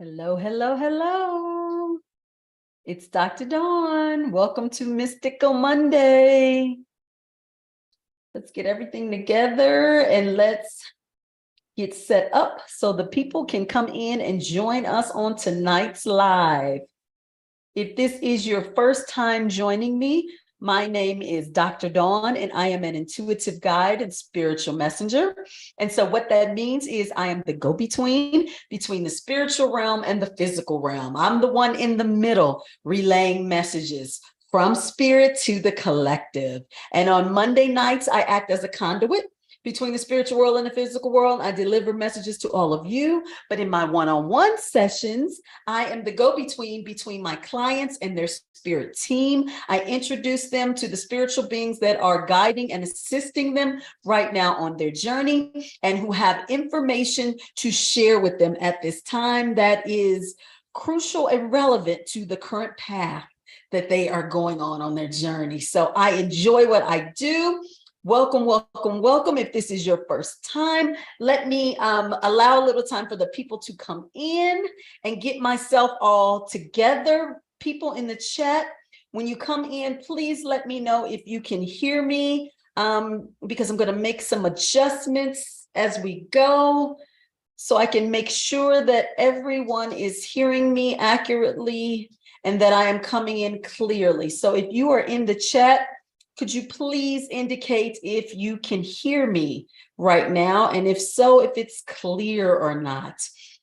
Hello, hello, hello. It's Dr. Dawn. Welcome to Mystical Monday. Let's get everything together and let's get set up so the people can come in and join us on tonight's live. If this is your first time joining me, my name is Dr. Dawn, and I am an intuitive guide and spiritual messenger. And so what that means is I am the go-between between the spiritual realm and the physical realm. I'm the one in the middle relaying messages from spirit to the collective. And on Monday nights, I act as a conduit between the spiritual world and the physical world. I deliver messages to all of you, but in my one-on-one sessions, I am the go-between between my clients and their spirit team. I introduce them to the spiritual beings that are guiding and assisting them right now on their journey and who have information to share with them at this time that is crucial and relevant to the current path that they are going on their journey. So I enjoy what I do. Welcome, welcome, welcome. If this is your first time, let me allow a little time for the people to come in and get myself all together. People in the chat, when you come in, please let me know if you can hear me because I'm going to make some adjustments as we go so I can make sure that everyone is hearing me accurately and that I am coming in clearly. So if you are in the chat, could you please indicate if you can hear me right now? And if so, if it's clear or not.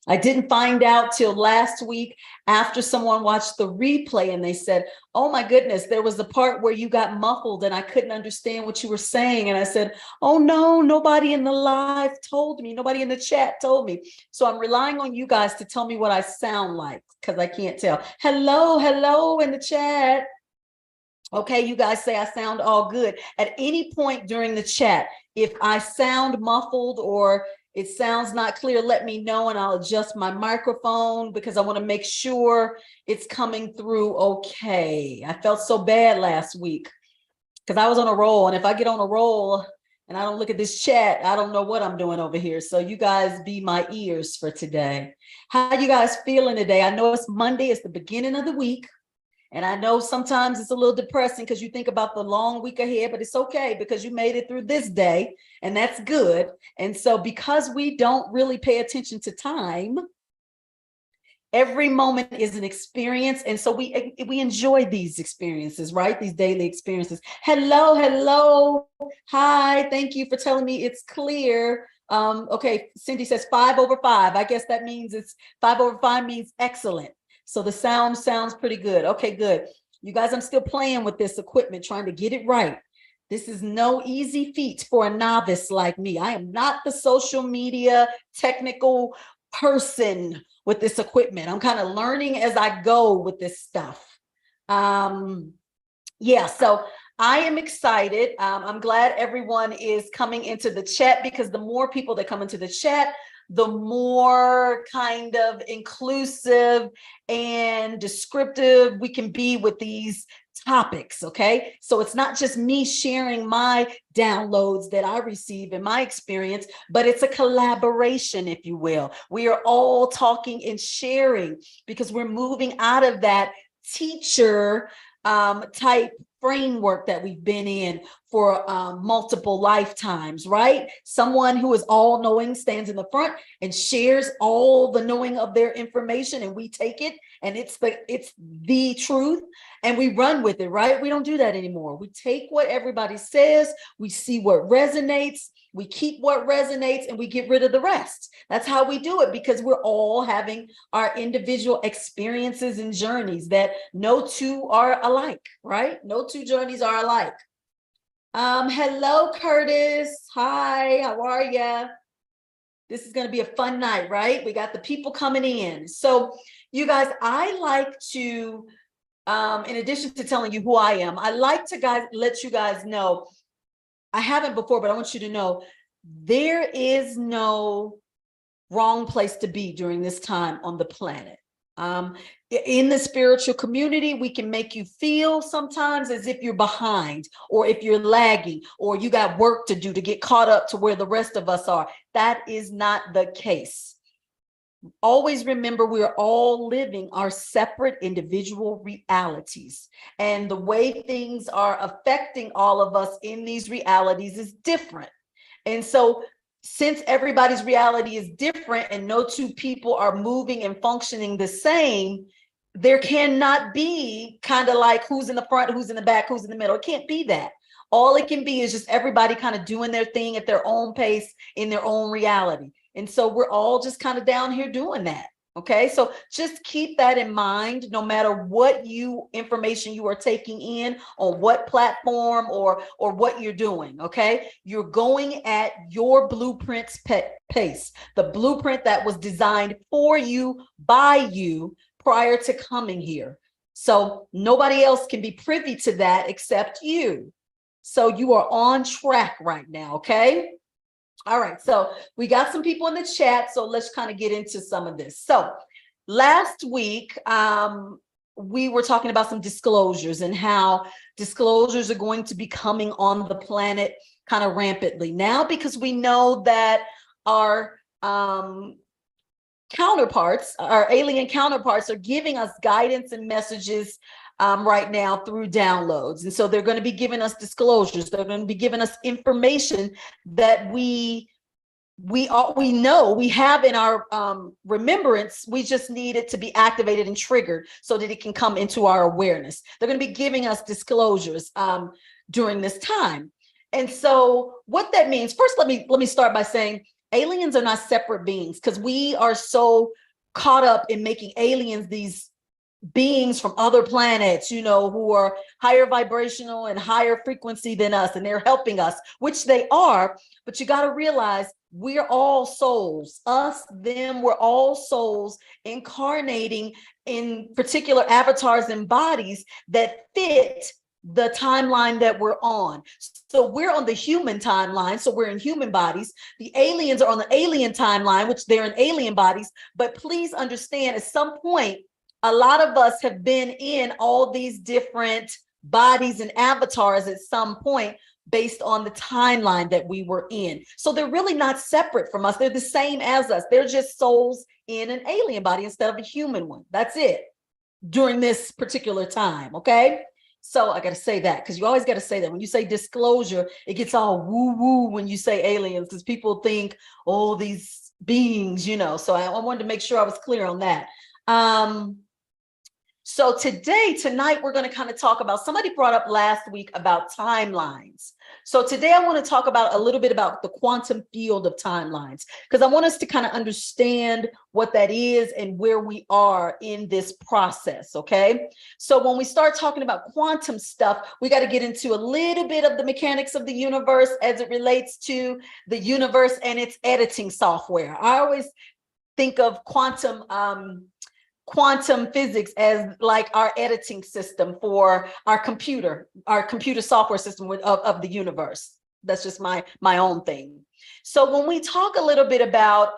I didn't find out till last week after someone watched the replay and they said, oh my goodness, there was a part where you got muffled and I couldn't understand what you were saying. And I said, oh no, nobody in the live told me, nobody in the chat told me. So I'm relying on you guys to tell me what I sound like because I can't tell. Hello, hello in the chat. Okay, you guys say I sound all good. At any point during the chat, if I sound muffled or it sounds not clear, let me know and I'll adjust my microphone because I want to make sure it's coming through okay. I felt so bad last week because I was on a roll. And if I get on a roll and I don't look at this chat, I don't know what I'm doing over here. So you guys be my ears for today. How you guys feeling today? I know it's Monday, it's the beginning of the week. And I know sometimes it's a little depressing because you think about the long week ahead, but it's okay because you made it through this day and that's good. And so because we don't really pay attention to time, every moment is an experience. And so we enjoy these experiences, right? These daily experiences. Hello, hello. Hi, thank you for telling me it's clear. Okay, Cindy says 5/5. I guess that means it's 5/5 means excellent. So the sound sounds pretty good. Okay, good. You guys, I'm still playing with this equipment, trying to get it right. This is no easy feat for a novice like me. I am not the social media technical person with this equipment. I'm kind of learning as I go with this stuff. Yeah, so I am excited. I'm glad everyone is coming into the chat because the more people that come into the chat, the more kind of inclusive and descriptive we can be with these topics, okay? So it's not just me sharing my downloads that I receive in my experience, but it's a collaboration, if you will. We are all talking and sharing because we're moving out of that teacher type framework that we've been in for multiple lifetimes, right? Someone who is all knowing stands in the front and shares all the knowing of their information, and we take it and it's the truth and we run with it, right? We don't do that anymore. We take what everybody says, we see what resonates, we keep what resonates, and we get rid of the rest. That's how we do it because we're all having our individual experiences and journeys that no two are alike, right? No two journeys are alike. Hello, Curtis. Hi, how are you? This is going to be a fun night, right? We got the people coming in. So you guys, I like to, in addition to telling you who I am, I like to let you guys know, I haven't before, but I want you to know there is no wrong place to be during this time on the planet. In the spiritual community, we can make you feel sometimes as if you're behind or if you're lagging or you got work to do to get caught up to where the rest of us are. That is not the case. always remember we're all living our separate individual realities. And the way things are affecting all of us in these realities is different. And so, since everybody's reality is different and no two people are moving and functioning the same, there cannot be kind of like who's in the front, who's in the back, who's in the middle. It can't be that. All it can be is just everybody kind of doing their thing at their own pace in their own reality. And so we're all just kind of down here doing that. Okay, so just keep that in mind, no matter what information you are taking in on what platform or what you're doing. Okay, you're going at your blueprint's pace, the blueprint that was designed for you by you prior to coming here. So nobody else can be privy to that except you. So you are on track right now. Okay. All right, so we got some people in the chat, so let's kind of get into some of this. So last week, we were talking about some disclosures and how disclosures are going to be coming on the planet kind of rampantly now, because we know that our counterparts, our alien counterparts, are giving us guidance and messages right now through downloads. And so they're going to be giving us disclosures. They're going to be giving us information that we know we have in our remembrance. We just need it to be activated and triggered so that it can come into our awareness. They're going to be giving us disclosures during this time. And so what that means, first, let me start by saying aliens are not separate beings, because we are so caught up in making aliens these beings from other planets, who are higher vibrational and higher frequency than us, and they're helping us, which they are. But you got to realize we're all souls, us, them, we're all souls incarnating in particular avatars and bodies that fit the timeline that we're on. So we're on the human timeline, so we're in human bodies. The aliens are on the alien timeline, which they're in alien bodies. But please understand, at some point, a lot of us have been in all these different bodies and avatars at some point based on the timeline that we were in. So they're really not separate from us. They're the same as us. They're just souls in an alien body instead of a human one. That's it during this particular time. Okay. So I got to say that, because you always got to say that. When you say disclosure, it gets all woo-woo when you say aliens, because people think, oh, these beings, So I wanted to make sure I was clear on that. So tonight, we're going to kind of talk about, somebody brought up last week about timelines. So today I want to talk about a little bit about the quantum field of timelines, because I want us to kind of understand what that is and where we are in this process. Okay. So when we start talking about quantum stuff, we got to get into a little bit of the mechanics of the universe as it relates to the universe and its editing software. I always think of quantum physics as like our editing system for our computer software system of the universe. That's just my own thing. So when we talk a little bit about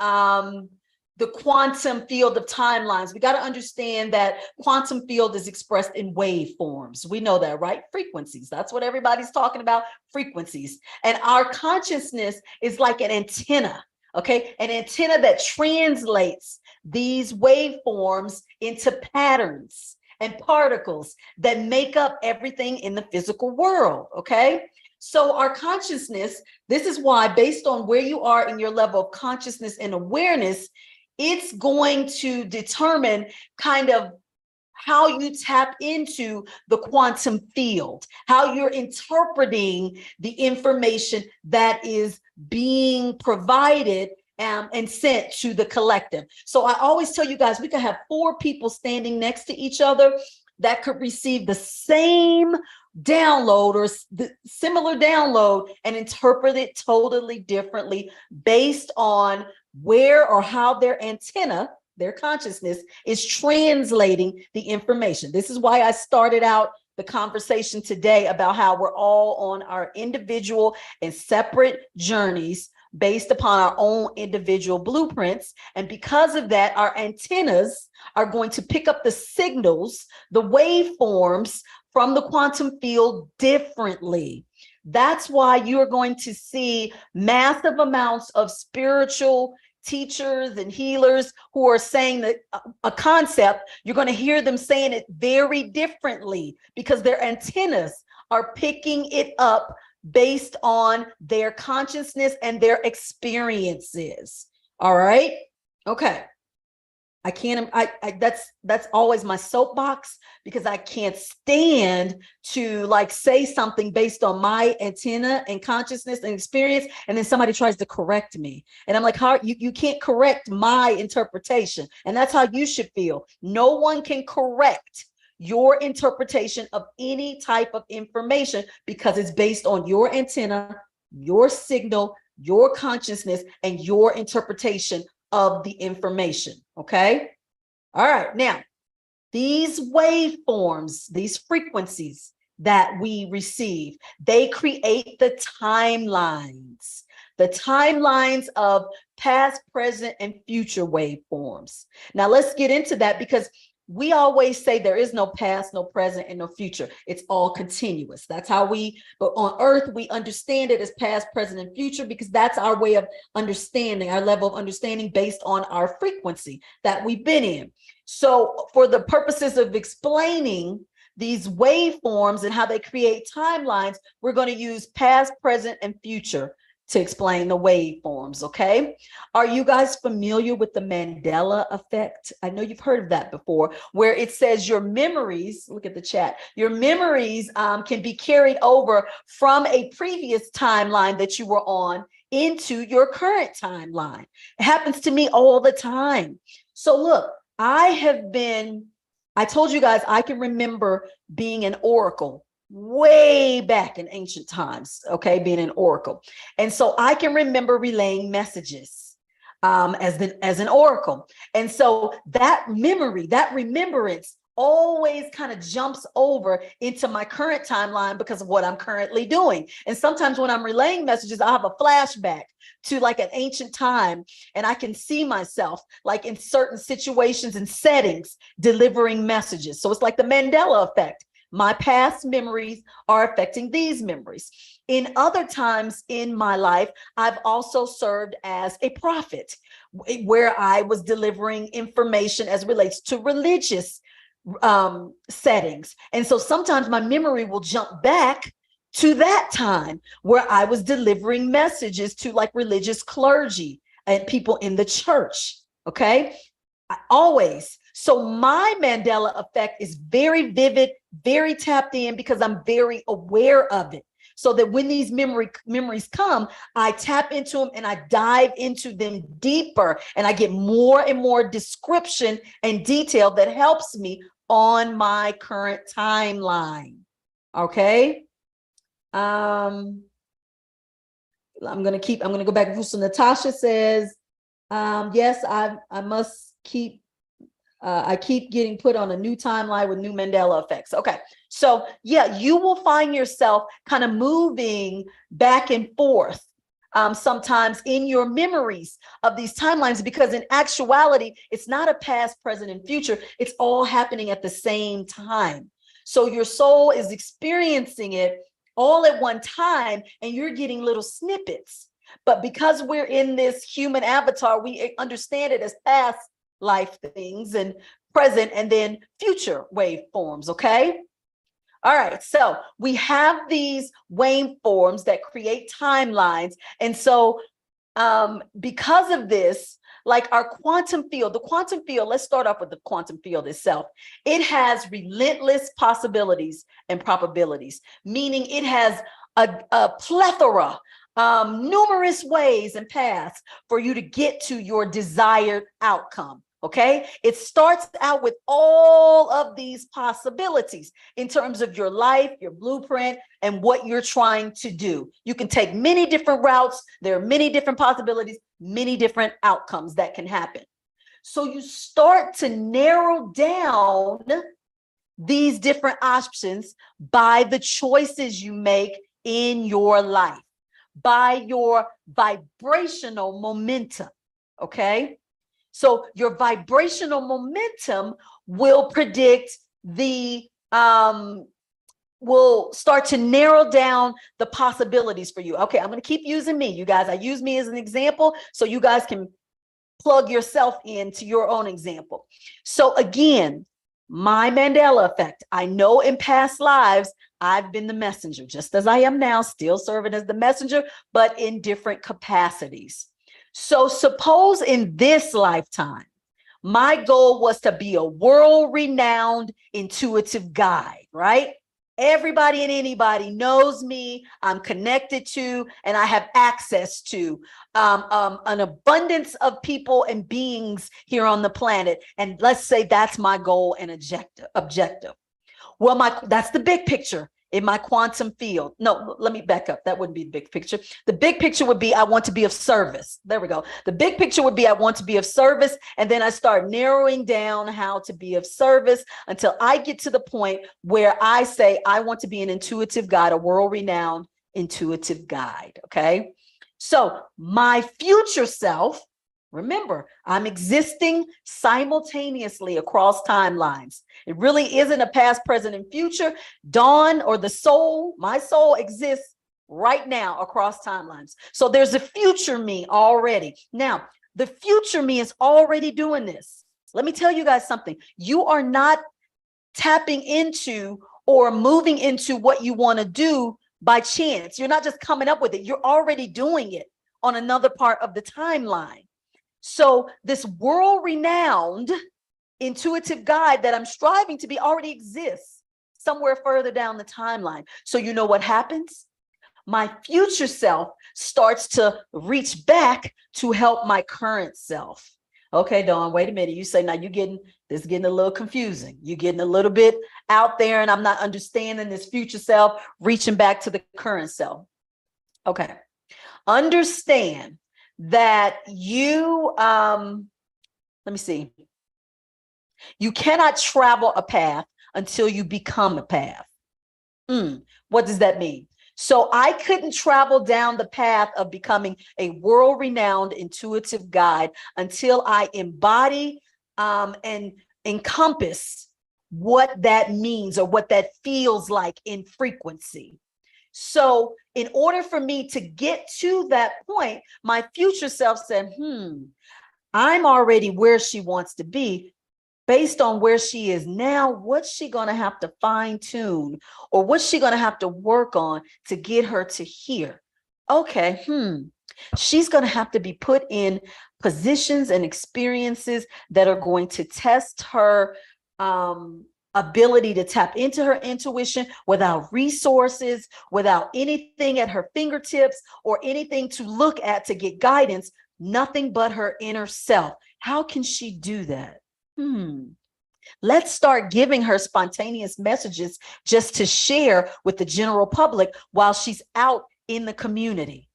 the quantum field of timelines, we got to understand that quantum field is expressed in waveforms. We know that, right? Frequencies. That's what everybody's talking about, frequencies. And our consciousness is like an antenna. Okay, an antenna that translates these waveforms into patterns and particles that make up everything in the physical world. Okay, so our consciousness, this is why, based on where you are in your level of consciousness and awareness, it's going to determine kind of how you tap into the quantum field, how you're interpreting the information that is being provided and sent to the collective. So I always tell you guys, we could have 4 people standing next to each other that could receive the same download or the similar download and interpret it totally differently based on where or how their antenna, their consciousness, is translating the information. This is why I started out the conversation today about how we're all on our individual and separate journeys based upon our own individual blueprints. And because of that, our antennas are going to pick up the signals, the waveforms from the quantum field differently. That's why you're going to see massive amounts of spiritual teachers and healers who are saying that a concept, you're going to hear them saying it very differently because their antennas are picking it up based on their consciousness and their experiences. All right. Okay. I can't, that's always my soapbox, because I can't stand to like say something based on my antenna and consciousness and experience, and then somebody tries to correct me. And I'm like, how you can't correct my interpretation. And that's how you should feel. No one can correct your interpretation of any type of information because it's based on your antenna, your signal, your consciousness, and your interpretation of the information. Okay. All right. Now, these waveforms, these frequencies that we receive, they create the timelines of past, present, and future waveforms. Now, let's get into that, because we always say there is no past, no present, and no future. It's all continuous. That's how but on earth, we understand it as past, present, and future, because that's our way of understanding, our level of understanding based on our frequency that we've been in. So for the purposes of explaining these waveforms and how they create timelines, we're going to use past, present, and future to explain the waveforms. Okay. Are you guys familiar with the Mandela effect? I know you've heard of that before, where it says your memories, look at the chat, your memories can be carried over from a previous timeline that you were on into your current timeline. It happens to me all the time. So look, I told you guys, I can remember being an oracle way back in ancient times, okay, being an oracle. And so I can remember relaying messages as an oracle. And so that memory, that remembrance always kind of jumps over into my current timeline because of what I'm currently doing. And sometimes when I'm relaying messages, I have a flashback to like an ancient time, and I can see myself like in certain situations and settings delivering messages. So it's like the Mandela effect. My past memories are affecting these memories. In other times in my life, I've also served as a prophet, where I was delivering information as relates to religious settings. And so sometimes my memory will jump back to that time where I was delivering messages to like religious clergy and people in the church. Okay. Always. So my Mandela effect is very vivid, very tapped in, because I'm very aware of it. So that when these memories come, I tap into them and I dive into them deeper, and I get more and more description and detail that helps me on my current timeline. Okay. I'm going to go back. So Natasha says, yes, I must keep, I keep getting put on a new timeline with new Mandela effects. Okay. So yeah, you will find yourself kind of moving back and forth sometimes in your memories of these timelines, because in actuality, it's not a past, present, and future. It's all happening at the same time. So your soul is experiencing it all at one time, and you're getting little snippets. But because we're in this human avatar, we understand it as past life things and present and then future waveforms. Okay. All right. So we have these waveforms that create timelines. And so because of this, like our quantum field, the quantum field, let's start off with the quantum field itself. It has relentless possibilities and probabilities, meaning it has a plethora, numerous ways and paths for you to get to your desired outcome. Okay, it starts out with all of these possibilities in terms of your life, your blueprint, and what you're trying to do. You can take many different routes. There are many different possibilities, many different outcomes that can happen. So you start to narrow down these different options by the choices you make in your life, by your vibrational momentum. Okay. So your vibrational momentum will predict will start to narrow down the possibilities for you. Okay, I'm going to keep using me, you guys. I use me as an example so you guys can plug yourself into your own example. So again, my Mandela effect. I know in past lives, I've been the messenger, just as I am now, still serving as the messenger, but in different capacities. So suppose in this lifetime, my goal was to be a world-renowned intuitive guide, right? Everybody and anybody knows me, I'm connected to, and I have access to an abundance of people and beings here on the planet. And let's say that's my goal and objective. Well, that's the big picture in my quantum field. No, let me back up. That wouldn't be the big picture. The big picture would be I want to be of service. There we go. The big picture would be I want to be of service. And then I start narrowing down how to be of service until I get to the point where I say I want to be an intuitive guide, a world-renowned intuitive guide. Okay. So my future self, remember, I'm existing simultaneously across timelines. It really isn't a past, present, and future. Dawn, or the soul, my soul, exists right now across timelines. So there's a future me already. Now, the future me is already doing this. Let me tell you guys something. You are not tapping into or moving into what you want to do by chance. You're not just coming up with it. You're already doing it on another part of the timeline. So this world-renowned intuitive guide that I'm striving to be already exists somewhere further down the timeline. So you know what happens? My future self starts to reach back to help my current self. Okay, Dawn, wait a minute. You say, now this is getting a little confusing. You're getting a little bit out there and I'm not understanding this future self reaching back to the current self. Okay. Understand that you, let me see. You cannot travel a path until you become a path. What does that mean? So I couldn't travel down the path of becoming a world-renowned intuitive guide until I embody and encompass what that means or what that feels like in frequency. So in order for me to get to that point, my future self said, I'm already where she wants to be. Based on where she is now, what's she going to have to fine tune, or what's she going to have to work on to get her to here? Okay, she's going to have to be put in positions and experiences that are going to test her ability to tap into her intuition without resources, without anything at her fingertips or anything to look at to get guidance, nothing but her inner self. How can she do that? Let's start giving her spontaneous messages just to share with the general public while she's out in the community,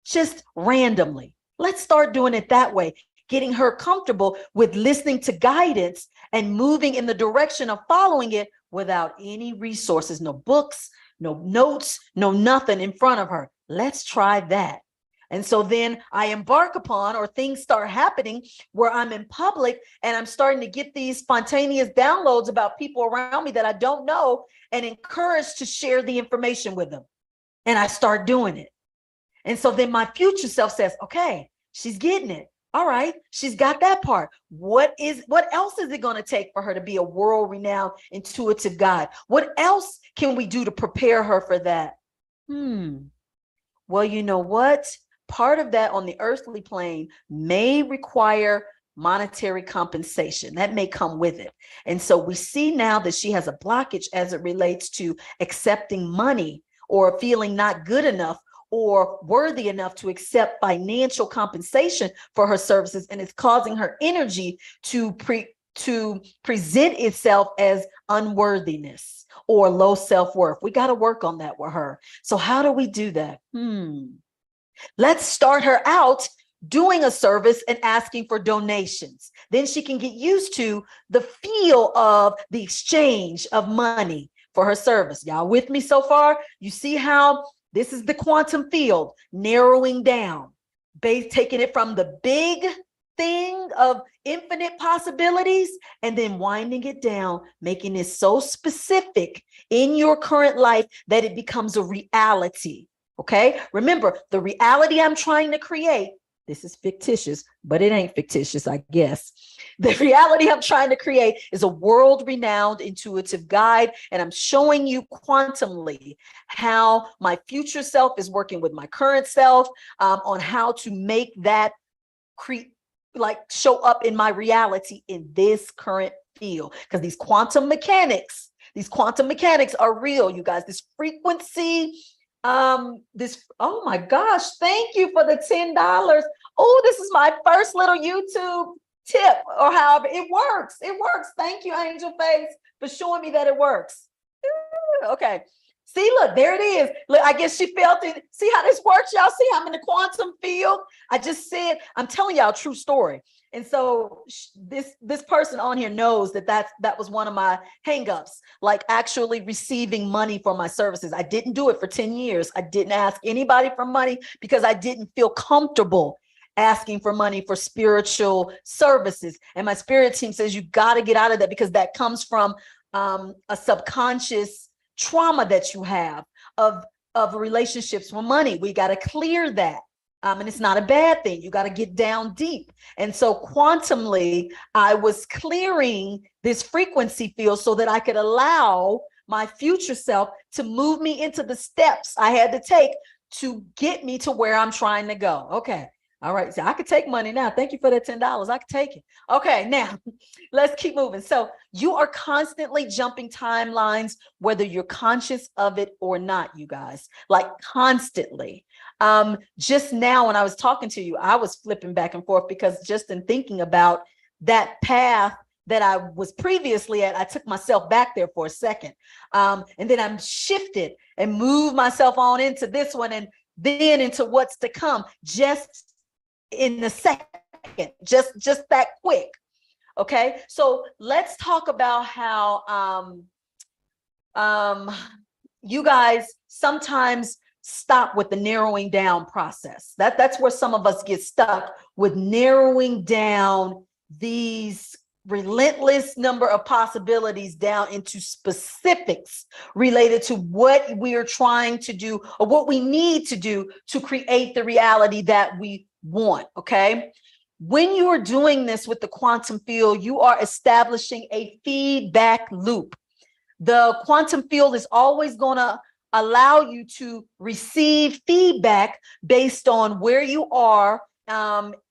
just randomly. Let's start doing it that way, getting her comfortable with listening to guidance and moving in the direction of following it without any resources, no books, no notes, no nothing in front of her. Let's try that. And so then I embark upon, or things start happening where I'm in public and I'm starting to get these spontaneous downloads about people around me that I don't know, and encouraged to share the information with them. And I start doing it. And so then my future self says, okay, she's getting it. All right, she's got that part. What else is it going to take for her to be a world-renowned intuitive guide? What else can we do to prepare her for that? Well, you know what? Part of that on the earthly plane may require monetary compensation. That may come with it. And so we see now that she has a blockage as it relates to accepting money, or feeling not good enough or worthy enough to accept financial compensation for her services. And it's causing her energy to present itself as unworthiness or low self-worth. We got to work on that with her. So how do we do that? Let's start her out doing a service and asking for donations. Then she can get used to the feel of the exchange of money for her service. Y'all with me so far? You see how this is the quantum field narrowing down, taking it from the big thing of infinite possibilities and then winding it down, making it so specific in your current life that it becomes a reality. Okay, remember, the reality I'm trying to create this is fictitious, but it ain't fictitious, I guess. The reality I'm trying to create is a world-renowned intuitive guide, and I'm showing you quantumly how my future self is working with my current self, on how to make that show up in my reality in this current field. Because these quantum mechanics are real, you guys. This frequency, oh my gosh, thank you for the $10. Oh, this is my first little YouTube tip, or however it works. It works. Thank you, Angel Face, for showing me that it works. Okay. See, look, there it is. Look, I guess she felt it. See how this works, y'all? See how I'm in the quantum field? I just said, I'm telling y'all a true story. And so this person on here knows that was one of my hangups, like actually receiving money for my services. I didn't do it for 10 years. I didn't ask anybody for money because I didn't feel comfortable asking for money for spiritual services. And my spirit team says, you got to get out of that, because that comes from a subconscious trauma that you have of relationships with money. We got to clear that. And it's not a bad thing. You got to get down deep. And so quantumly, I was clearing this frequency field so that I could allow my future self to move me into the steps I had to take to get me to where I'm trying to go. Okay. All right. So I could take money now. Thank you for that $10. I could take it. Okay. Now let's keep moving. So you are constantly jumping timelines, whether you're conscious of it or not, you guys, like constantly. Just now when I was talking to you, I was flipping back and forth, because just in thinking about that path that I was previously at, I took myself back there for a second. And then I'm shifted and moved myself on into this one, and then into what's to come, just in a second, just that quick. Okay, so let's talk about how you guys sometimes stop with the narrowing down process. That's where some of us get stuck, with narrowing down these relentless number of possibilities down into specifics related to what we're trying to do, or what we need to do to create the reality that we want. Okay. When you are doing this with the quantum field, you are establishing a feedback loop. The quantum field is always going to allow you to receive feedback based on where you are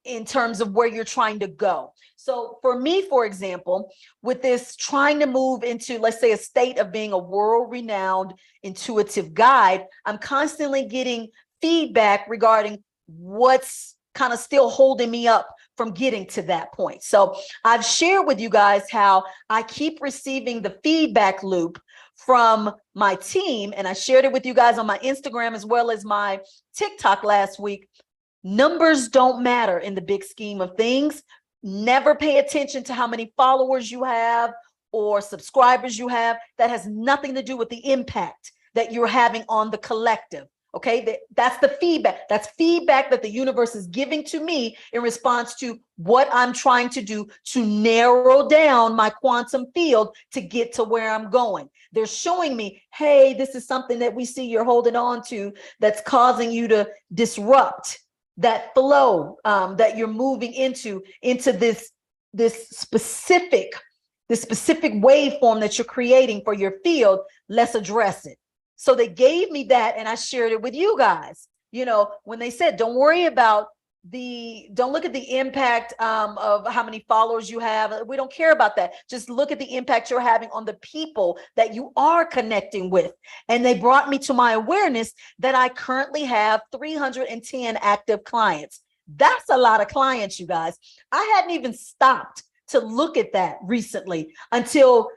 in terms of where you're trying to go. So for me, for example, with this trying to move into, let's say, a state of being a world-renowned intuitive guide, I'm constantly getting feedback regarding what's kind of still holding me up from getting to that point. So I've shared with you guys how I keep receiving the feedback loop from my team, and I shared it with you guys on my Instagram as well as my TikTok last week. Numbers don't matter in the big scheme of things. Never pay attention to how many followers you have or subscribers you have. That has nothing to do with the impact that you're having on the collective. Okay, that's the feedback. That's feedback that the universe is giving to me in response to what I'm trying to do to narrow down my quantum field to get to where I'm going. They're showing me, hey, this is something that we see you're holding on to that's causing you to disrupt that flow that you're moving into this specific waveform that you're creating for your field. Let's address it. So they gave me that, and I shared it with you guys. You know, when they said, don't look at the impact of how many followers you have. We don't care about that. Just look at the impact you're having on the people that you are connecting with. And they brought me to my awareness that I currently have 310 active clients. That's a lot of clients, you guys. I hadn't even stopped to look at that recently until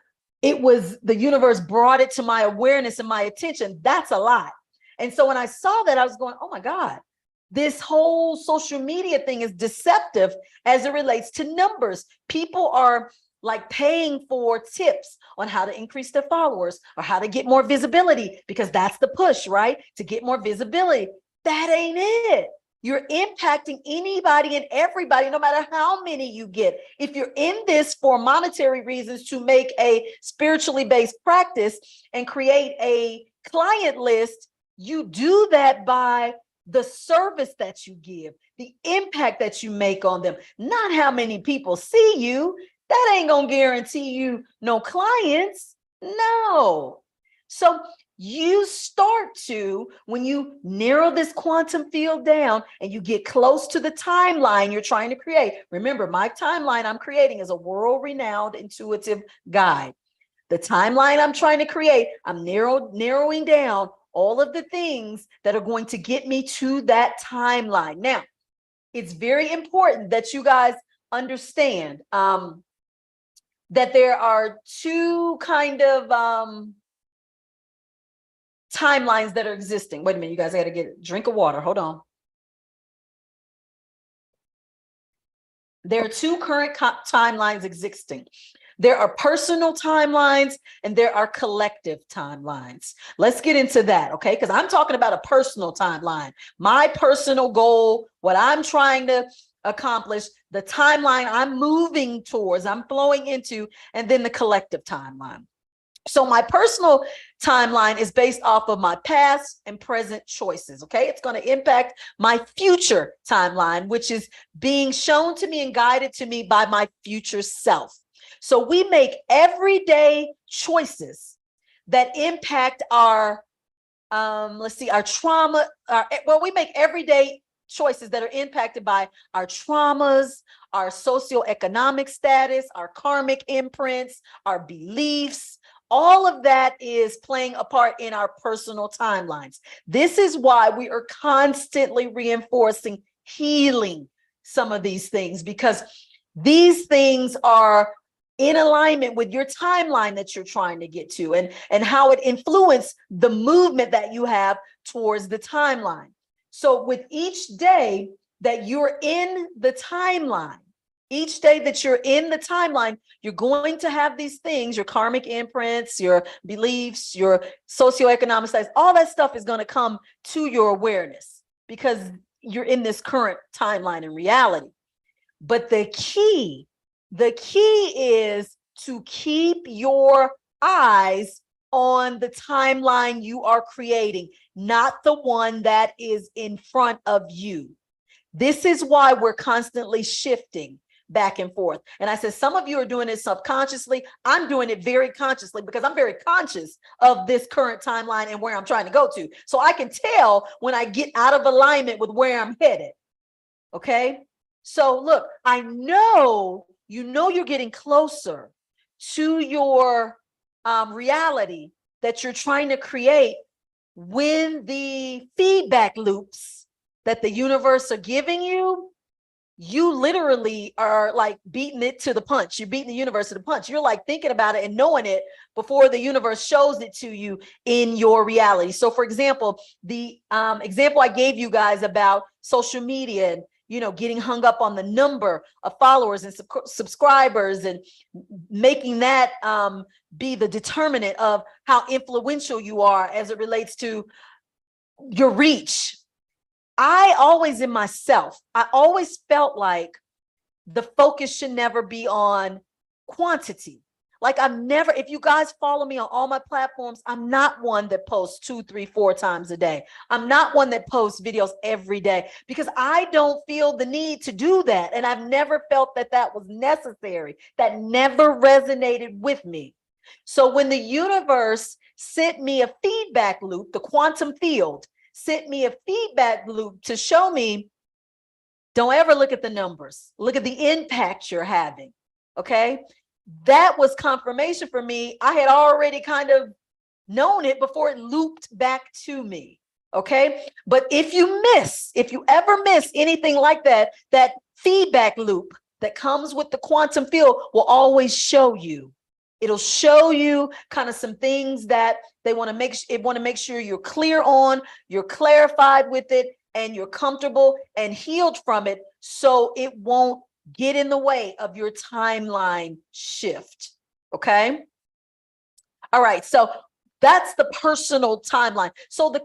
it was the universe brought it to my awareness and my attention. That's a lot. And so when I saw that, I was going, oh my God, this whole social media thing is deceptive as it relates to numbers. People are like paying for tips on how to increase their followers or how to get more visibility, because that's the push, right? To get more visibility. That ain't it. You're impacting anybody and everybody, no matter how many you get. If you're in this for monetary reasons to make a spiritually based practice and create a client list, you do that by the service that you give, the impact that you make on them, not how many people see you. That ain't gonna guarantee you no clients. No. So you start to, when you narrow this quantum field down and you get close to the timeline you're trying to create. Remember, my timeline I'm creating is a world-renowned intuitive guide. The timeline I'm trying to create, I'm narrowing down all of the things that are going to get me to that timeline. Now, it's very important that you guys understand that there are two kind of timelines that are existing. Wait a minute, you guys, I got to get a drink of water. Hold on. There are two current timelines existing. There are personal timelines and there are collective timelines. Let's get into that, okay? Because I'm talking about a personal timeline, my personal goal, what I'm trying to accomplish, the timeline I'm moving towards, I'm flowing into, and then the collective timeline. So my personal timeline is based off of my past and present choices, okay? It's going to impact my future timeline, which is being shown to me and guided to me by my future self. So we make everyday choices that impact our, our trauma. We make everyday choices that are impacted by our traumas, our socioeconomic status, our karmic imprints, our beliefs. All of that is playing a part in our personal timelines. This is why we are constantly reinforcing healing some of these things, because these things are in alignment with your timeline that you're trying to get to, and how it influences the movement that you have towards the timeline. So with each day that you're in the timeline, each day that you're in the timeline, you're going to have these things, your karmic imprints, your beliefs, your socioeconomic status, all that stuff is going to come to your awareness because you're in this current timeline and reality. But the key is to keep your eyes on the timeline you are creating, not the one that is in front of you. This is why we're constantly shifting back and forth. And I said, some of you are doing it subconsciously. I'm doing it very consciously because I'm very conscious of this current timeline and where I'm trying to go to. So I can tell when I get out of alignment with where I'm headed. Okay. So look, I know, you're getting closer to your reality that you're trying to create when the feedback loops that the universe are giving you, you literally are like beating it to the punch. You're beating the universe to the punch. You're like thinking about it and knowing it before the universe shows it to you in your reality. So for example, the example I gave you guys about social media and, getting hung up on the number of followers and subscribers and making that be the determinant of how influential you are as it relates to your reach. I always felt like the focus should never be on quantity. Like if you guys follow me on all my platforms, I'm not one that posts 2, 3, 4 times a day. I'm not one that posts videos every day because I don't feel the need to do that. And I've never felt that that was necessary. That never resonated with me. So when the universe sent me a feedback loop, the quantum field sent me a feedback loop to show me, don't ever look at the numbers. Look at the impact you're having. Okay. That was confirmation for me. I had already kind of known it before it looped back to me. Okay. But if you ever miss anything like that, that feedback loop that comes with the quantum field will always show you. It'll show you kind of some things that they want to make sure you're clear on, you're clarified with it, and you're comfortable and healed from it, so it won't get in the way of your timeline shift. Okay. All right. So that's the personal timeline. So the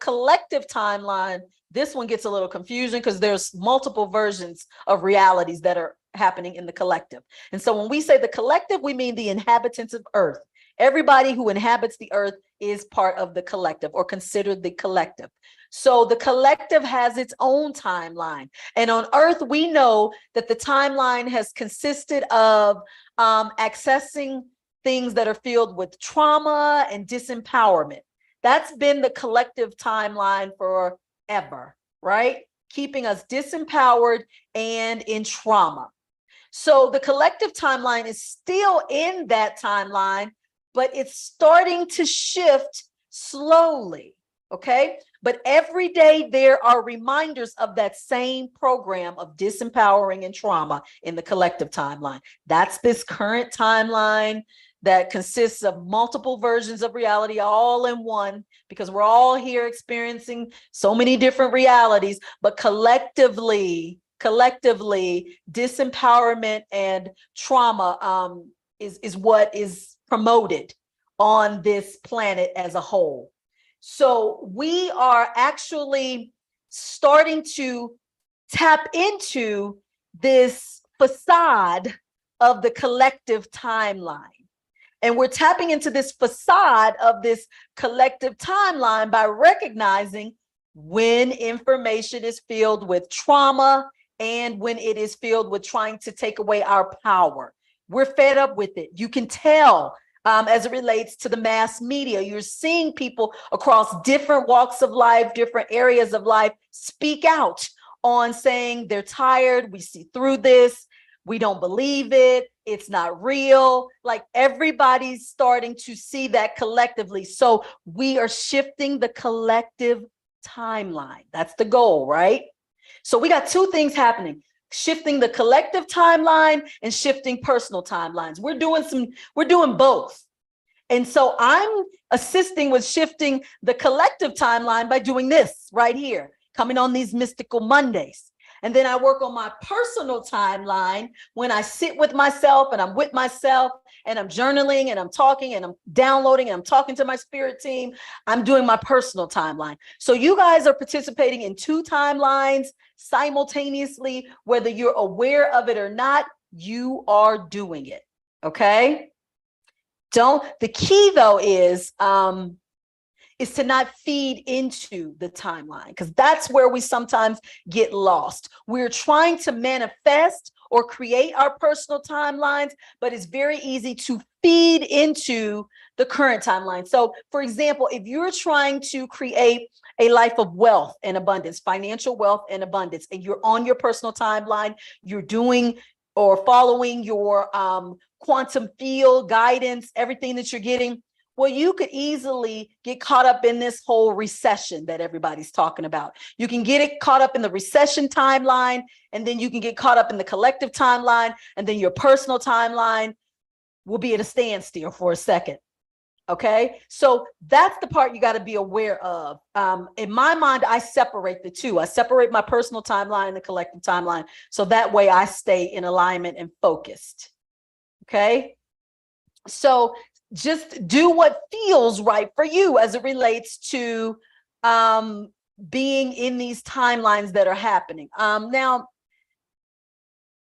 collective timeline, this one gets a little confusing because there's multiple versions of realities that are happening in the collective. And so when we say the collective, we mean the inhabitants of Earth. Everybody who inhabits the Earth is part of the collective or considered the collective. So the collective has its own timeline. And on Earth, we know that the timeline has consisted of accessing things that are filled with trauma and disempowerment. That's been the collective timeline forever, right? Keeping us disempowered and in trauma. So the collective timeline is still in that timeline, but it's starting to shift slowly, okay? But every day there are reminders of that same program of disempowering and trauma in the collective timeline. That's this current timeline that consists of multiple versions of reality all in one, because we're all here experiencing so many different realities, but collectively, disempowerment and trauma is what is promoted on this planet as a whole. So we are actually starting to tap into this facade of the collective timeline. And we're tapping into this facade of this collective timeline by recognizing when information is filled with trauma and when it is filled with trying to take away our power. We're fed up with it. You can tell as it relates to the mass media. You're seeing people across different walks of life, different areas of life, speak out on saying they're tired. We see through this. We don't believe it. It's not real. Like everybody's starting to see that collectively. So we are shifting the collective timeline. That's the goal, right? So we got two things happening: shifting the collective timeline and shifting personal timelines. We're doing both. And so I'm assisting with shifting the collective timeline by doing this right here, coming on these Mystical Mondays. And then I work on my personal timeline when I sit with myself and I'm with myself and I'm journaling and I'm talking and I'm downloading and I'm talking to my spirit team. I'm doing my personal timeline. So you guys are participating in two timelines simultaneously, whether you're aware of it or not, you are doing it. Okay. The key though is to not feed into the timeline, because that's where we sometimes get lost. We're trying to manifest or create our personal timelines, but it's very easy to feed into the current timeline. So for example, if you're trying to create a life of wealth and abundance, financial wealth and abundance, and you're on your personal timeline, you're doing or following your quantum field guidance, everything that you're getting, well, you could easily get caught up in this whole recession that everybody's talking about. You can get it caught up in the recession timeline, and then you can get caught up in the collective timeline, and then your personal timeline will be at a standstill for a second. Okay, so that's the part you got to be aware of. In my mind, I separate the two. I separate my personal timeline and the collective timeline, so that way I stay in alignment and focused. Okay, so just do what feels right for you as it relates to being in these timelines that are happening. Now,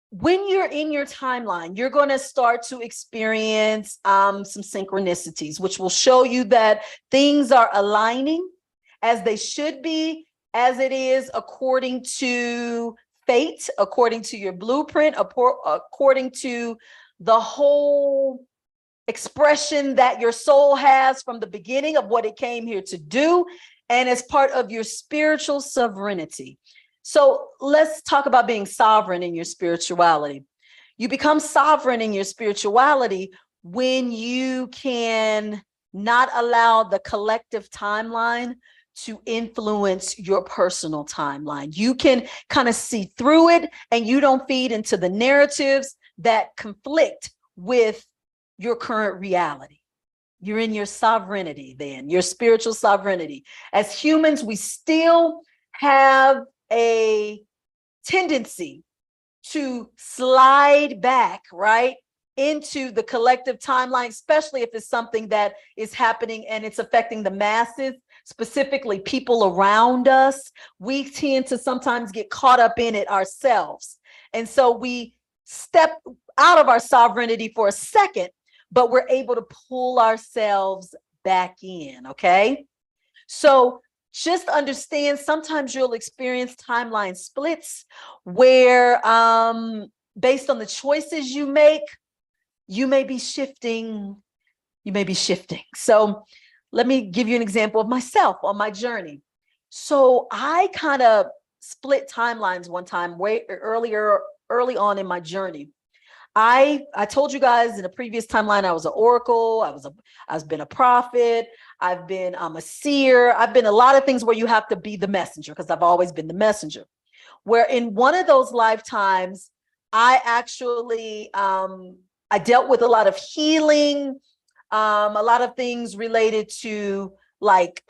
when you're in your timeline, you're going to start to experience some synchronicities, which will show you that things are aligning as they should be, as it is according to fate, according to your blueprint, according to the whole expression that your soul has from the beginning of what it came here to do, and as part of your spiritual sovereignty. So let's talk about being sovereign in your spirituality. You become sovereign in your spirituality when you can not allow the collective timeline to influence your personal timeline. You can kind of see through it, and you don't feed into the narratives that conflict with your current reality. You're in your sovereignty then, your spiritual sovereignty. As humans, we still have a tendency to slide back, right, into the collective timeline, especially if it's something that is happening and it's affecting the masses, specifically people around us. We tend to sometimes get caught up in it ourselves. And so we step out of our sovereignty for a second, but we're able to pull ourselves back in, okay? So just understand sometimes you'll experience timeline splits where based on the choices you make, you may be shifting. So let me give you an example of myself on my journey. So I kind of split timelines one time early on in my journey. I told you guys in a previous timeline, I was an oracle. I've been a prophet. I've been a seer. I've been a lot of things where you have to be the messenger, because I've always been the messenger. Where in one of those lifetimes, I actually I dealt with a lot of healing, a lot of things related to like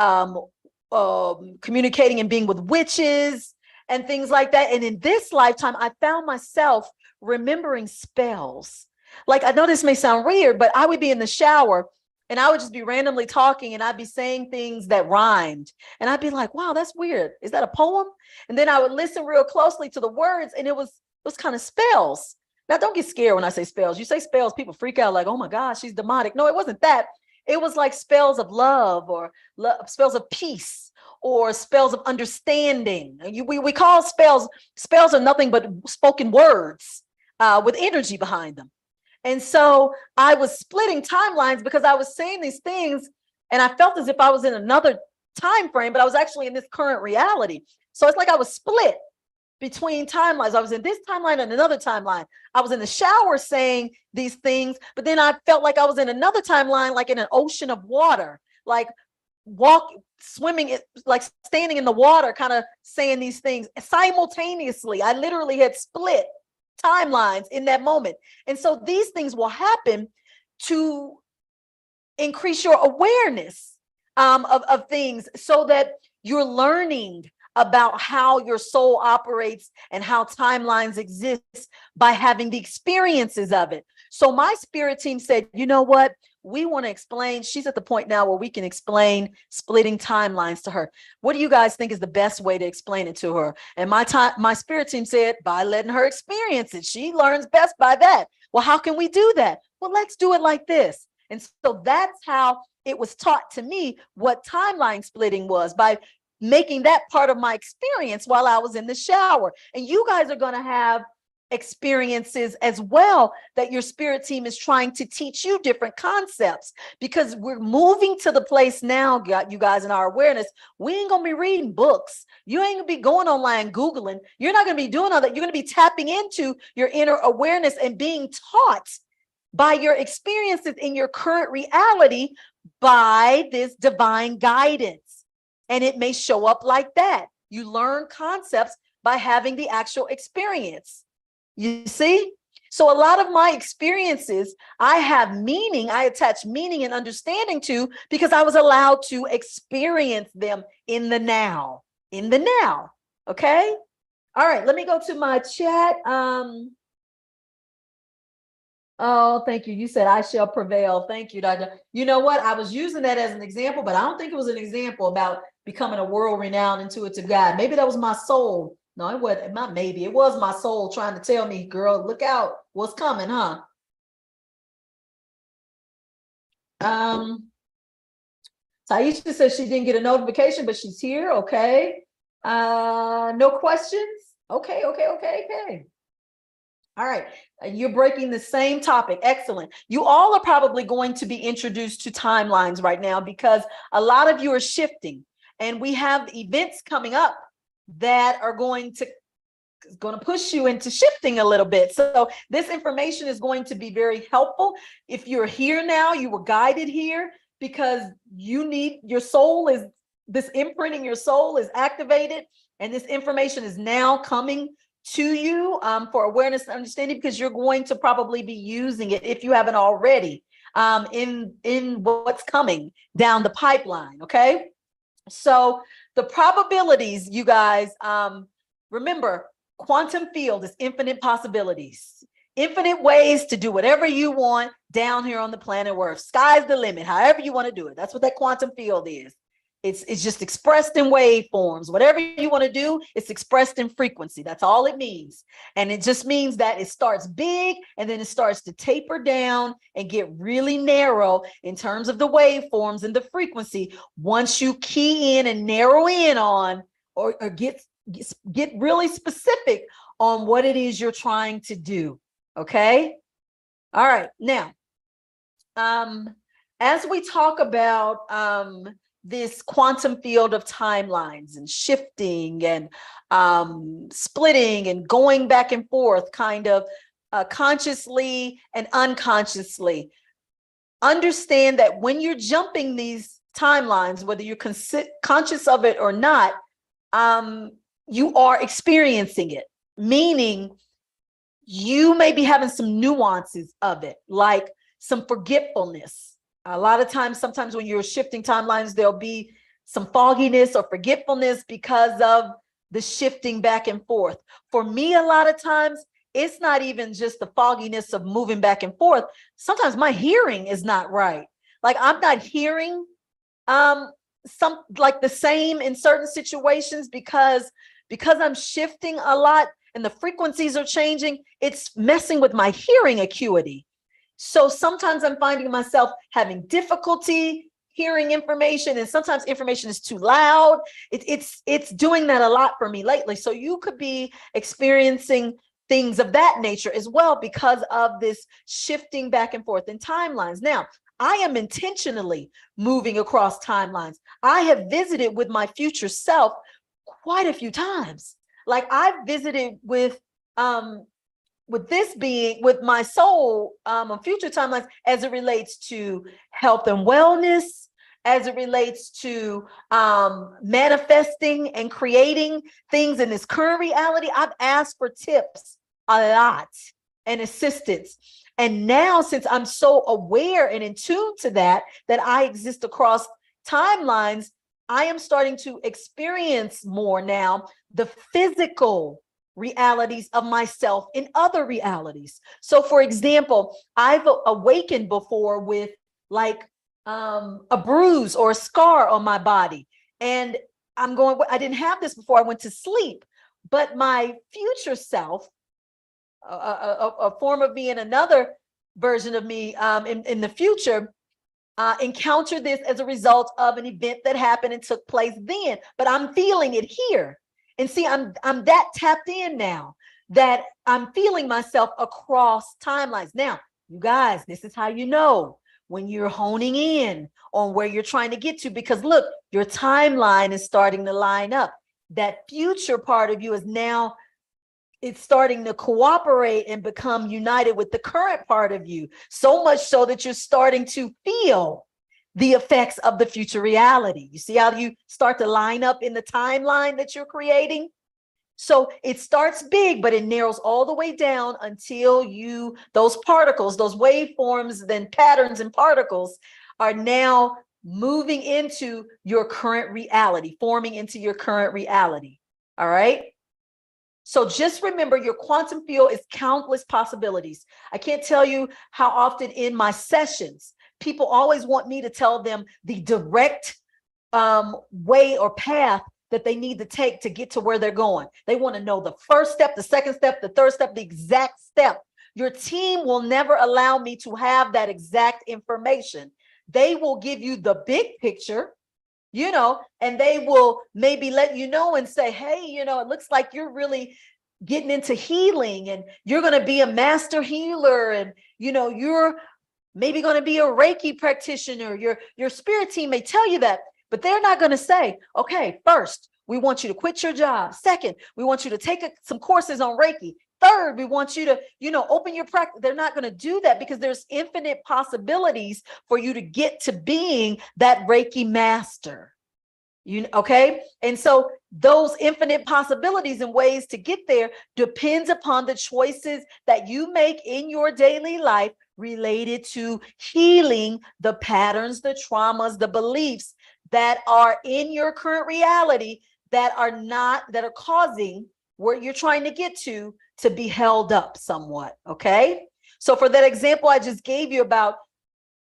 communicating and being with witches and things like that. And in this lifetime, I found myself remembering spells. Like, I know this may sound weird, but I would be in the shower and I would just be randomly talking and I'd be saying things that rhymed. And I'd be like, wow, that's weird. Is that a poem? And then I would listen real closely to the words, and it was kind of spells. Now, don't get scared when I say spells. You say spells, people freak out like, oh my gosh, she's demonic. No, it wasn't that. It was like spells of love, or spells of peace, or spells of understanding. We call spells are nothing but spoken words with energy behind them. And so I was splitting timelines because I was saying these things and I felt as if I was in another time frame, but I was actually in this current reality. So it's like I was split between timelines. I was in this timeline and another timeline. I was in the shower saying these things, but then I felt like I was in another timeline, like in an ocean of water, like swimming, like standing in the water, kind of saying these things simultaneously. I literally had split timelines in that moment. And so these things will happen to increase your awareness of things, so that you're learning about how your soul operates and how timelines exist by having the experiences of it. So my spirit team said, you know what? We want to explain. She's at the point now where we can explain splitting timelines to her. What do you guys think is the best way to explain it to her? And my spirit team said, by letting her experience it. She learns best by that. Well, how can we do that? Well, let's do it like this. And so that's how it was taught to me what timeline splitting was, by making that part of my experience while I was in the shower. And you guys are going to have experiences as well that your spirit team is trying to teach you different concepts, because we're moving to the place now, you guys, in our awareness. We ain't going to be reading books. You ain't going to be going online Googling. You're not going to be doing all that. You're going to be tapping into your inner awareness and being taught by your experiences in your current reality by this divine guidance. And it may show up like that. You learn concepts by having the actual experience. You see? So a lot of my experiences, I attach meaning and understanding to, because I was allowed to experience them in the now. Okay? All right, let me go to my chat. Oh, thank you. You said I shall prevail. Thank you, Dr. You know what? I was using that as an example, but I don't think it was an example about becoming a world-renowned intuitive guide. Maybe that was my soul. No, it wasn't. Not maybe. It was my soul trying to tell me, girl, look out, what's coming, huh? Taisha says she didn't get a notification, but she's here. Okay. No questions. Okay. All right. You're breaking the same topic. Excellent. You all are probably going to be introduced to timelines right now, because a lot of you are shifting, and we have events coming up that are going to push you into shifting a little bit. So this information is going to be very helpful. If you're here now, you were guided here because your soul is, this imprint in your soul is activated, and this information is now coming to you for awareness and understanding, because you're going to probably be using it, if you haven't already, in what's coming down the pipeline. Okay. So the probabilities, you guys, remember, quantum field is infinite possibilities, infinite ways to do whatever you want down here on the planet Earth. Sky's the limit, however you want to do it. That's what that quantum field is. It's just expressed in waveforms. Whatever you want to do, it's expressed in frequency. That's all it means. And it just means that it starts big and then it starts to taper down and get really narrow in terms of the waveforms and the frequency. Once you key in and narrow in on, or get really specific on what it is you're trying to do. Okay. All right. Now, as we talk about this quantum field of timelines and shifting and splitting and going back and forth, kind of consciously and unconsciously, understand that when you're jumping these timelines, whether you're conscious of it or not, you are experiencing it, meaning you may be having some nuances of it, like some forgetfulness. A lot of times, sometimes when you're shifting timelines, there'll be some fogginess or forgetfulness because of the shifting back and forth. For me, a lot of times, it's not even just the fogginess of moving back and forth. Sometimes my hearing is not right. Like I'm not hearing some like the same in certain situations because I'm shifting a lot and the frequencies are changing. It's messing with my hearing acuity. So sometimes I'm finding myself having difficulty hearing information, and sometimes information is too loud. It's doing that a lot for me lately. So you could be experiencing things of that nature as well because of this shifting back and forth in timelines. Now, I am intentionally moving across timelines. I have visited with my future self quite a few times. Like I've visited with this being, with my soul on future timelines as it relates to health and wellness, as it relates to manifesting and creating things in this current reality. I've asked for tips a lot and assistance. And now, since I'm so aware and in tune to that I exist across timelines, I am starting to experience more now the physical realities of myself in other realities. So for example, I've awakened before with like a bruise or a scar on my body. And I didn't have this before I went to sleep, but my future self, a form of me and another version of me in the future, encountered this as a result of an event that happened and took place then, but I'm feeling it here. And see, I'm that tapped in now that I'm feeling myself across timelines. Now, you guys, this is how you know when you're honing in on where you're trying to get to, because look, your timeline is starting to line up. That future part of you is now, it's starting to cooperate and become united with the current part of you, so much so that you're starting to feel the effects of the future reality. You see how you start to line up in the timeline that you're creating? So it starts big, but it narrows all the way down until those particles, those waveforms, then patterns and particles are now moving into your current reality, forming into your current reality. All right. So just remember, your quantum field is countless possibilities. I can't tell you how often in my sessions, people always want me to tell them the direct way or path that they need to take to get to where they're going. They want to know the first step, the second step, the third step, the exact step. Your team will never allow me to have that exact information. They will give you the big picture, and they will maybe let you know and say, hey, it looks like you're really getting into healing and you're going to be a master healer. And, you're maybe going to be a Reiki practitioner. Your spirit team may tell you that, but they're not going to say, okay, first, we want you to quit your job. Second, we want you to take some courses on Reiki. Third, we want you to, open your practice. They're not going to do that because there's infinite possibilities for you to get to being that Reiki master. Okay. And so those infinite possibilities and ways to get there depends upon the choices that you make in your daily life related to healing the patterns, the traumas, the beliefs that are in your current reality that are causing where you're trying to get to be held up somewhat. Okay. So for that example I just gave you about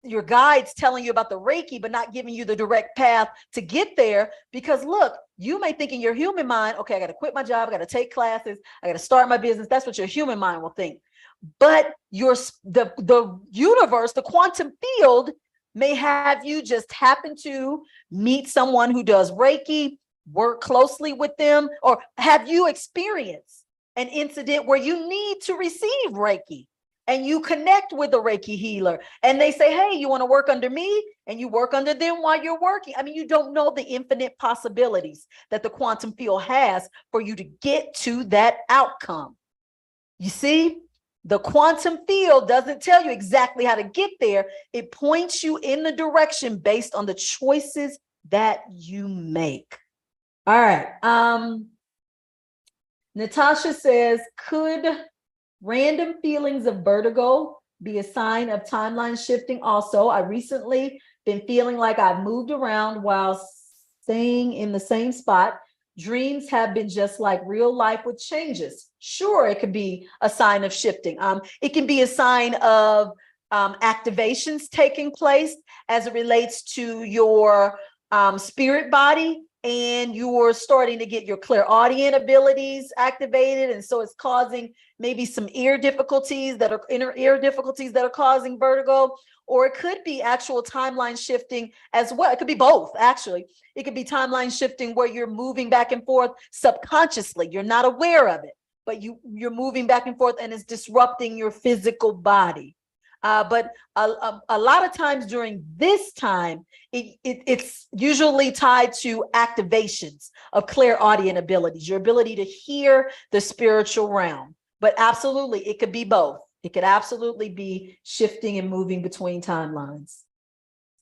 your guides telling you about the Reiki, but not giving you the direct path to get there. Because look, you may think in your human mind, okay, I got to quit my job, I got to take classes, I got to start my business. That's what your human mind will think. But the universe, the quantum field, may have you just happen to meet someone who does Reiki, work closely with them, or have you experienced an incident where you need to receive Reiki and you connect with a Reiki healer and they say, hey, you want to work under me? And you work under them while you're working. I mean, you don't know the infinite possibilities that the quantum field has for you to get to that outcome. You see? The quantum field doesn't tell you exactly how to get there. It points you in the direction based on the choices that you make. All right. Natasha says, could random feelings of vertigo be a sign of timeline shifting? Also, I recently been feeling like I've moved around while staying in the same spot. Dreams have been just like real life with changes. Sure, it could be a sign of shifting. It can be a sign of activations taking place as it relates to your spirit body, and you're starting to get your clairaudient abilities activated. And so it's causing maybe some inner ear difficulties that are causing vertigo. Or it could be actual timeline shifting as well. It could be both, actually. It could be timeline shifting where you're moving back and forth subconsciously. You're not aware of it, but you're moving back and forth and it's disrupting your physical body. But a lot of times during this time, it's usually tied to activations of clairaudient abilities, your ability to hear the spiritual realm. But absolutely, it could be both. It could absolutely be shifting and moving between timelines.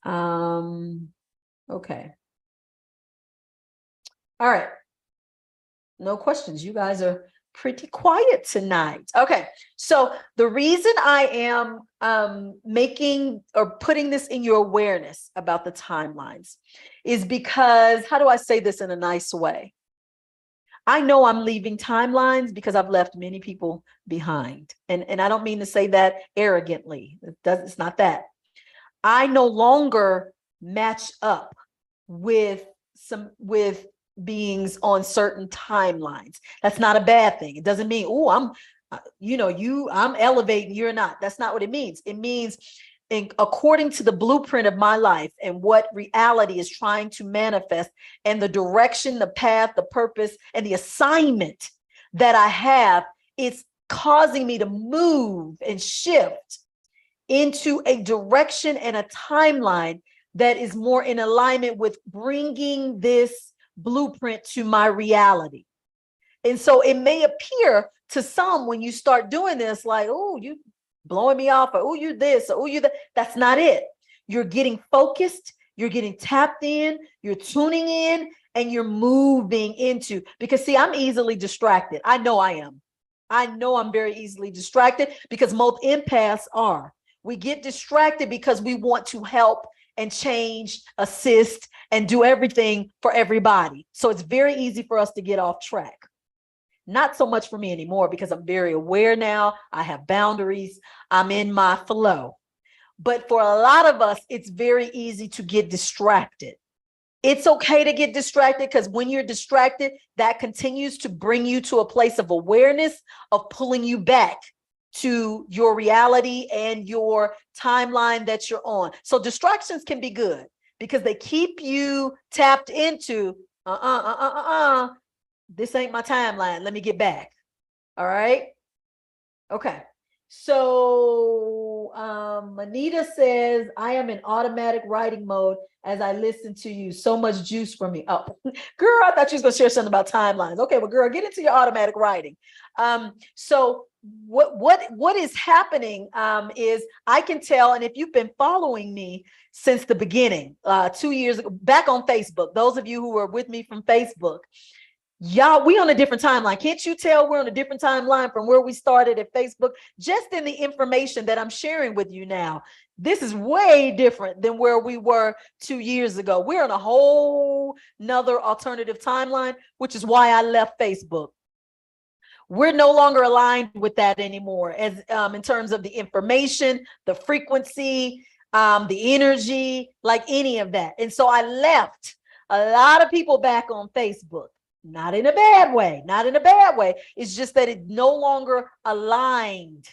Okay. All right. No questions. You guys are pretty quiet tonight. Okay. So the reason I am making or putting this in your awareness about the timelines is because, how do I say this in a nice way? I know I'm leaving timelines because I've left many people behind. And I don't mean to say that arrogantly. It's not that. I no longer match up with beings on certain timelines. That's not a bad thing. It doesn't mean, oh, I'm elevating, you're not. That's not what it means. It means according to the blueprint of my life and what reality is trying to manifest and the direction, the path, the purpose, and the assignment that I have, it's causing me to move and shift into a direction and a timeline that is more in alignment with bringing this blueprint to my reality. And so it may appear to some when you start doing this, like, oh, you blowing me off, or oh, you this, or oh, you that. That's not it. You're getting focused, you're getting tapped in, you're tuning in, and you're moving into, because see, I'm easily distracted. I know I am. I know I'm very easily distracted because most empaths are. We get distracted because we want to help and change, assist, and do everything for everybody. So it's very easy for us to get off track. Not so much for me anymore because I'm very aware now. I have boundaries. I'm in my flow. But for a lot of us, it's very easy to get distracted. It's okay to get distracted because when you're distracted, that continues to bring you to a place of awareness of pulling you back to your reality and your timeline that you're on. So distractions can be good because they keep you tapped into, this ain't my timeline. Let me get back. All right. Okay. So Anita says, I am in automatic writing mode as I listen to you. So much juice for me. Oh, girl, I thought you was going to share something about timelines. Okay, well, girl, get into your automatic writing. So what is happening is I can tell, and if you've been following me since the beginning, 2 years ago, back on Facebook, those of you who were with me from Facebook, y'all, we on a different timeline. Can't you tell we're on a different timeline from where we started at Facebook? Just in the information that I'm sharing with you now, this is way different than where we were 2 years ago. We're on a whole nother alternative timeline, which is why I left Facebook. We're no longer aligned with that anymore as in terms of the information, the frequency, the energy, like any of that. And so I left a lot of people back on Facebook. Not in a bad way, not in a bad way. It's just that it no longer aligned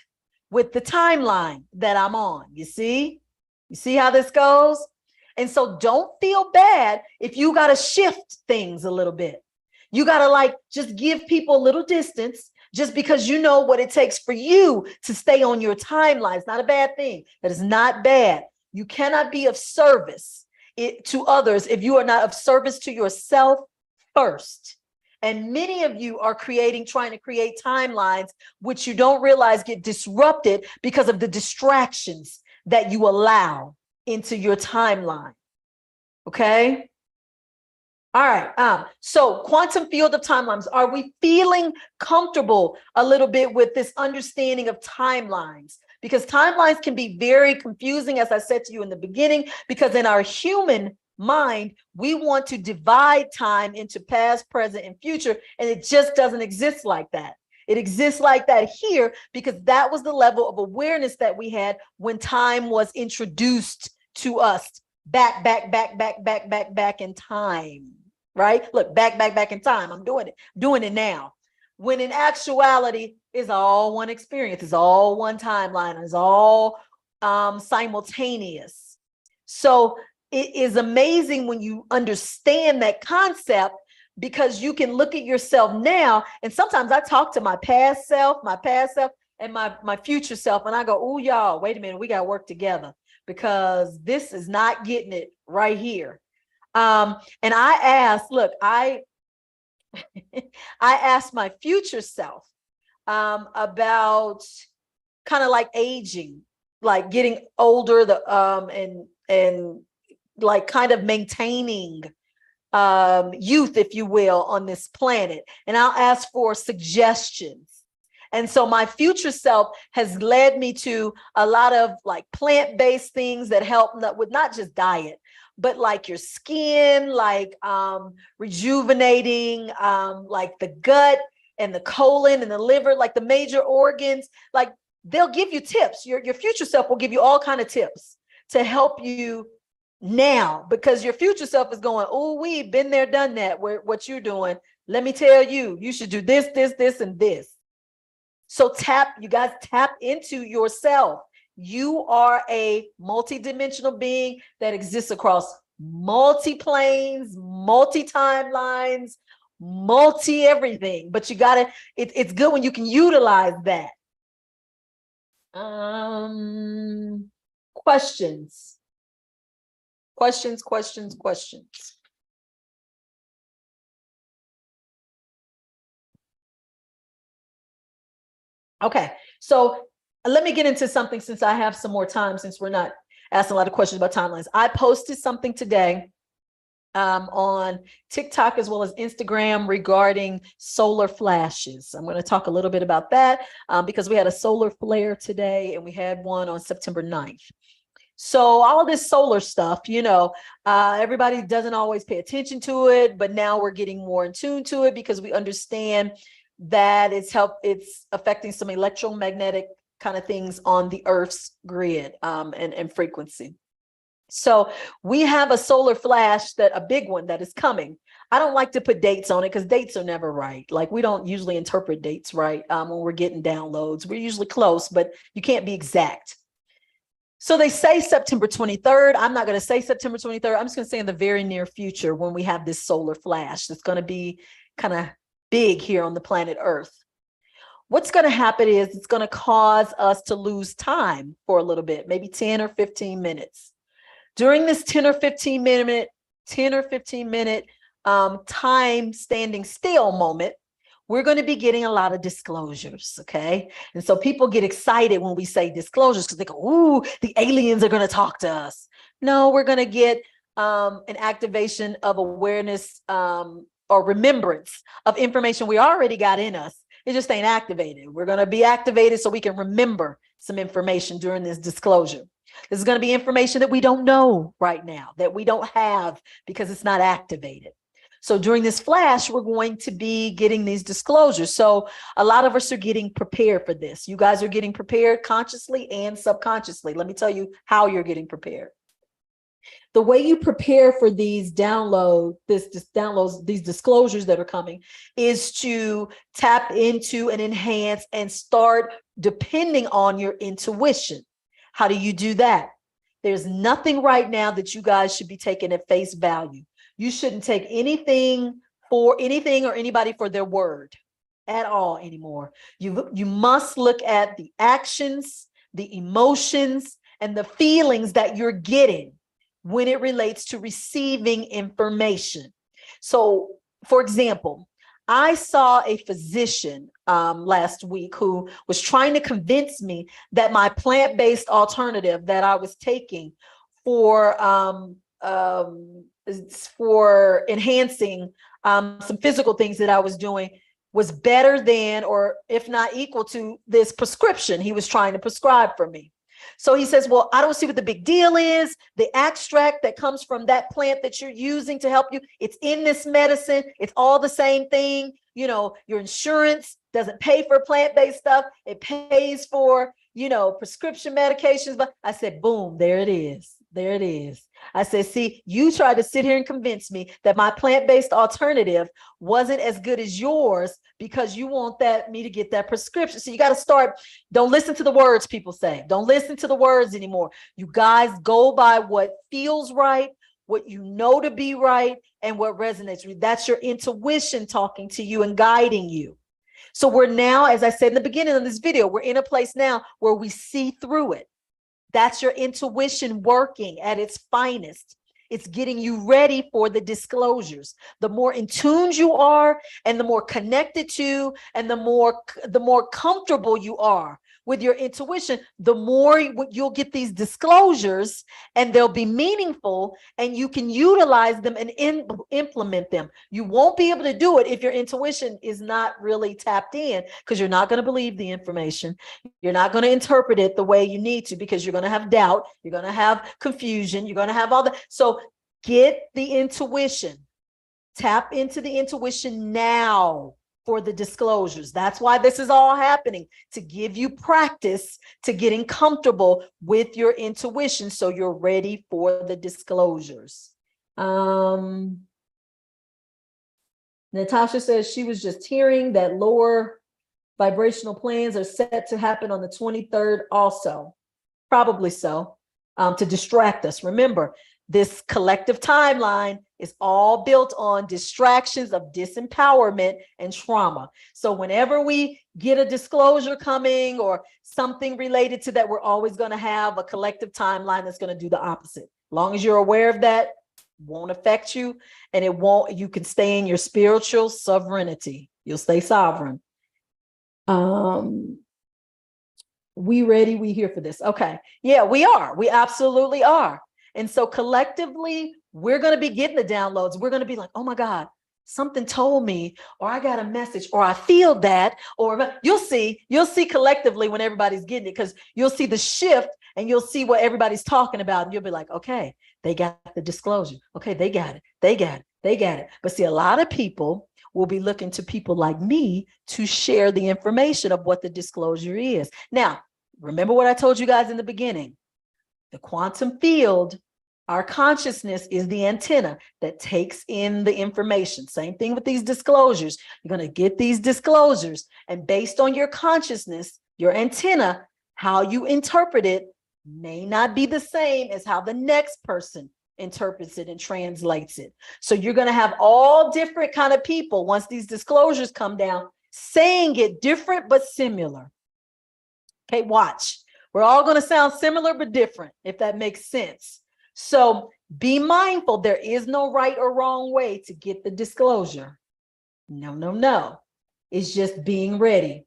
with the timeline that I'm on. You see? You see how this goes? And so don't feel bad if you got to shift things a little bit. You got to like just give people a little distance just because you know what it takes for you to stay on your timeline. It's not a bad thing. That is not bad. You cannot be of service to others if you are not of service to yourself first. And many of you are trying to create timelines, which you don't realize get disrupted because of the distractions that you allow into your timeline. Okay. All right. So quantum field of timelines. Are we feeling comfortable a little bit with this understanding of timelines? Because timelines can be very confusing, as I said to you in the beginning, because in our human mind, we want to divide time into past, present, and future, and it just doesn't exist like that. It exists like that here because that was the level of awareness that we had when time was introduced to us back in time, right? Look, back in time. I'm doing it now. When in actuality, it's all one experience, it's all one timeline, it's all simultaneous. So it is amazing when you understand that concept, because you can look at yourself now. And sometimes I talk to my past self and my future self, and I go, oh, y'all, wait a minute, we got to work together because this is not getting it right here. And I asked, look, I asked my future self about kind of like aging, like getting older, and like kind of maintaining youth, if you will, on this planet. And I'll ask for suggestions. And so my future self has led me to a lot of like plant-based things that help with not just diet, but like your skin, like rejuvenating, like the gut and the colon and the liver, like the major organs. Like they'll give you tips. Your future self will give you all kind of tips to help you now, because your future self is going, oh, we've been there, done that. What you're doing, let me tell you, you should do this, and this. So you guys tap into yourself. You are a multi-dimensional being that exists across multi-planes, multi-timelines, multi-everything. But you gotta, it's good when you can utilize that. Questions. Okay, so let me get into something since I have some more time, since we're not asking a lot of questions about timelines. I posted something today on TikTok as well as Instagram regarding solar flashes. I'm going to talk a little bit about that because we had a solar flare today and we had one on September 9th. So all of this solar stuff, everybody doesn't always pay attention to it, but now we're getting more in tune to it because we understand that it's affecting some electromagnetic kind of things on the Earth's grid and frequency. So we have a solar flash, a big one that is coming. I don't like to put dates on it because dates are never right. Like we don't usually interpret dates right when we're getting downloads. We're usually close, but you can't be exact. So they say September 23rd. I'm not going to say September 23rd. I'm just going to say in the very near future when we have this solar flash that's going to be kind of big here on the planet Earth. What's going to happen is it's going to cause us to lose time for a little bit, maybe 10 or 15 minutes. During this 10 or 15 minute time standing still moment, we're going to be getting a lot of disclosures, okay? And so people get excited when we say disclosures because they go, ooh, the aliens are going to talk to us. No, we're going to get an activation of awareness or remembrance of information we already got in us. It just ain't activated. We're going to be activated so we can remember some information during this disclosure. This is going to be information that we don't know right now, that we don't have because it's not activated. So during this flash, we're going to be getting these disclosures. So a lot of us are getting prepared for this. You guys are getting prepared consciously and subconsciously. Let me tell you how you're getting prepared. The way you prepare for these downloads, these disclosures that are coming, is to tap into and enhance and start depending on your intuition. How do you do that? There's nothing right now that you guys should be taking at face value. You shouldn't take anything or anybody for their word at all anymore. You must look at the actions, the emotions, and the feelings that you're getting when it relates to receiving information. So, for example, I saw a physician last week who was trying to convince me that my plant-based alternative that I was taking for enhancing some physical things that I was doing was better than, or if not equal to, this prescription he was trying to prescribe for me. So he says, well, I don't see what the big deal is. The extract that comes from that plant that you're using to help you, it's in this medicine. It's all the same thing. You know, your insurance doesn't pay for plant-based stuff. It pays for, you know, prescription medications. But I said, boom, there it is. There it is. I said, see, you tried to sit here and convince me that my plant-based alternative wasn't as good as yours because you want me to get that prescription. So you got to start. Don't listen to the words people say. Don't listen to the words anymore. You guys go by what feels right, what you know to be right, and what resonates with you. That's your intuition talking to you and guiding you. So we're now, as I said in the beginning of this video, we're in a place now where we see through it. That's your intuition working at its finest. It's getting you ready for the disclosures. The more in tune you are, and the more connected to, and the more comfortable you are with your intuition, the more you'll get these disclosures, and they'll be meaningful, and you can utilize them and implement them. You won't be able to do it if your intuition is not really tapped in, because you're not going to believe the information. You're not going to interpret it the way you need to, because you're going to have doubt. You're going to have confusion. You're going to have all that. So get the intuition. Tap into the intuition now for the disclosures. That's why this is all happening, to give you practice to getting comfortable with your intuition so you're ready for the disclosures. Natasha says she was just hearing that lower vibrational plans are set to happen on the 23rd also. Probably so, to distract us. Remember, this collective timeline is all built on distractions of disempowerment and trauma. So whenever we get a disclosure coming or something related to that, we're always going to have a collective timeline that's going to do the opposite. As long as you're aware of that, won't affect you, and you can stay in your spiritual sovereignty. You'll stay sovereign. We ready? We here for this? Okay. Yeah, we are. We absolutely are. And so collectively, we're going to be getting the downloads. We're going to be like, oh my God, something told me, or I got a message, or I feel that, or you'll see collectively when everybody's getting it, because you'll see the shift and you'll see what everybody's talking about. And you'll be like, okay, they got the disclosure. Okay, they got it. They got it. They got it. But see, a lot of people will be looking to people like me to share the information of what the disclosure is. Now, remember what I told you guys in the beginning. The quantum field, our consciousness, is the antenna that takes in the information. Same thing with these disclosures. You're going to get these disclosures, and based on your consciousness, your antenna, how you interpret it may not be the same as how the next person interprets it and translates it. So you're going to have all different kind of people, once these disclosures come down, saying it different but similar. Okay, watch. We're all going to sound similar but different, if that makes sense. So be mindful. There is no right or wrong way to get the disclosure. No, no, no. It's just being ready.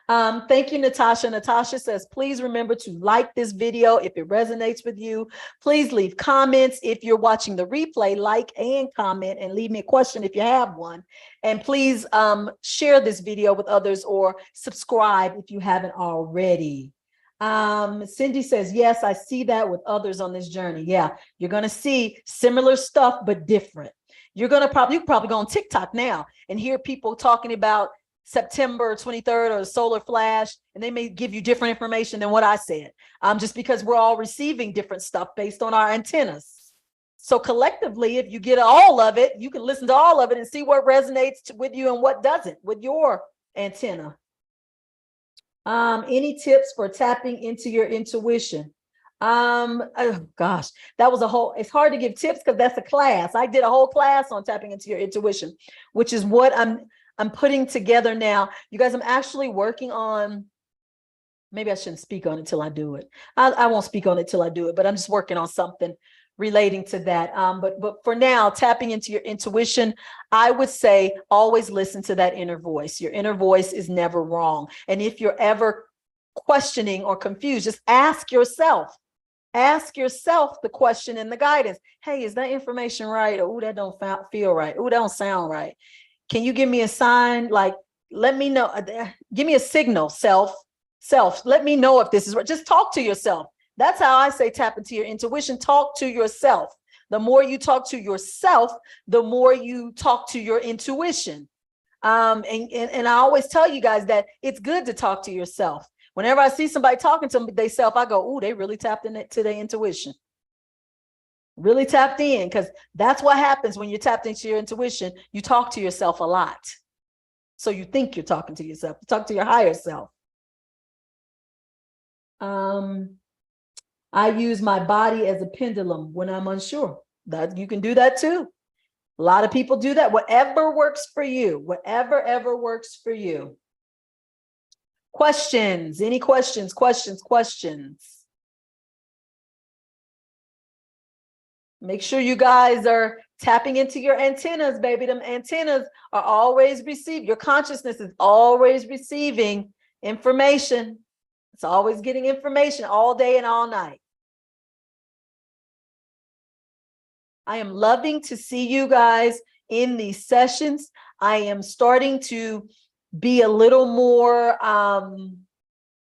Thank you, Natasha. Natasha says, please remember to like this video if it resonates with you. Please leave comments. If you're watching the replay, like and comment, and leave me a question if you have one. And please share this video with others, or subscribe if you haven't already. Cindy says, yes, I see that with others on this journey. Yeah, you're going to see similar stuff, but different. you can probably go on TikTok now and hear people talking about September 23rd or solar flash, and they may give you different information than what I said, just because we're all receiving different stuff based on our antennas. So collectively, if you get all of it, you can listen to all of it and see what resonates with you and what doesn't with your antenna. Any tips for tapping into your intuition? Oh gosh, that was it's hard to give tips because that's a class. I did a whole class on tapping into your intuition, which is what I'm putting together now. You guys, I'm actually working on, maybe I shouldn't speak on it till I do it. I won't speak on it till I do it, but I'm just working on something relating to that. But for now, tapping into your intuition, I would say always listen to that inner voice. Your inner voice is never wrong. And if you're ever questioning or confused, just ask yourself the question and the guidance. Hey, is that information right? Oh, that don't feel right. Oh, that don't sound right. Can you give me a sign? Like, let me know. Give me a signal, self. Let me know if this is right. Just talk to yourself. That's how I say tap into your intuition. Talk to yourself. The more you talk to yourself, the more you talk to your intuition. And I always tell you guys that it's good to talk to yourself. Whenever I see somebody talking to themselves, I go, "Ooh, they really tapped into their intuition. Really tapped in," because that's what happens when you're tapped into your intuition. You talk to yourself a lot. So you think you're talking to yourself. You talk to your higher self. I use my body as a pendulum when I'm unsure. That you can do that too. A lot of people do that. Whatever works for you, whatever ever works for you. Questions? Any questions? Make sure you guys are tapping into your antennas, baby. Them antennas are always receiving. Your consciousness is always receiving information. It's always getting information all day and all night. I am loving to see you guys in these sessions. I am starting to be a little more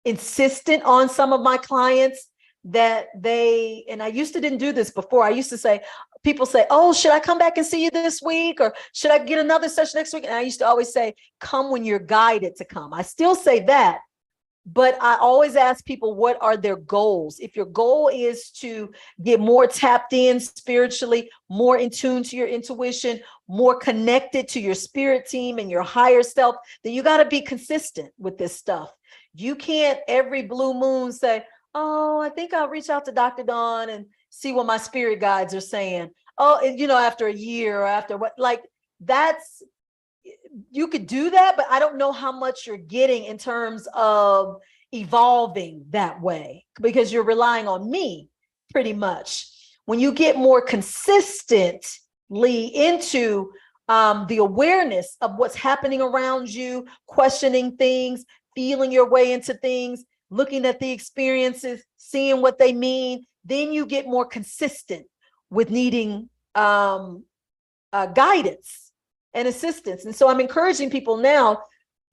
insistent on some of my clients that and I used to didn't do this before. I used to say, people say, "Oh, should I come back and see you this week? Or should I get another session next week?" And I used to always say, "Come when you're guided to come." I still say that, but I always ask people, what are their goals? If your goal is to get more tapped in spiritually, more in tune to your intuition, more connected to your spirit team and your higher self, then you got to be consistent with this stuff. You can't every blue moon say, "Oh, I think I'll reach out to Dr. Dawn and see what my spirit guides are saying." Oh, after a year or after what, like that's, you could do that, but I don't know how much you're getting in terms of evolving that way, because you're relying on me pretty much. When you get more consistently into the awareness of what's happening around you, questioning things, feeling your way into things, looking at the experiences, seeing what they mean, then you get more consistent with needing guidance and assistance. And so I'm encouraging people now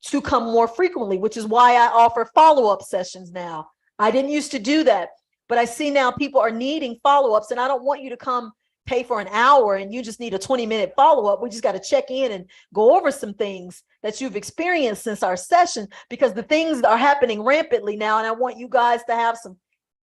to come more frequently, which is why I offer follow-up sessions now. I didn't used to do that, but I see now people are needing follow-ups, and I don't want you to come pay for an hour and you just need a 20-minute follow-up. We just got to check in and go over some things that you've experienced since our session, because the things are happening rampantly now, and I want you guys to have some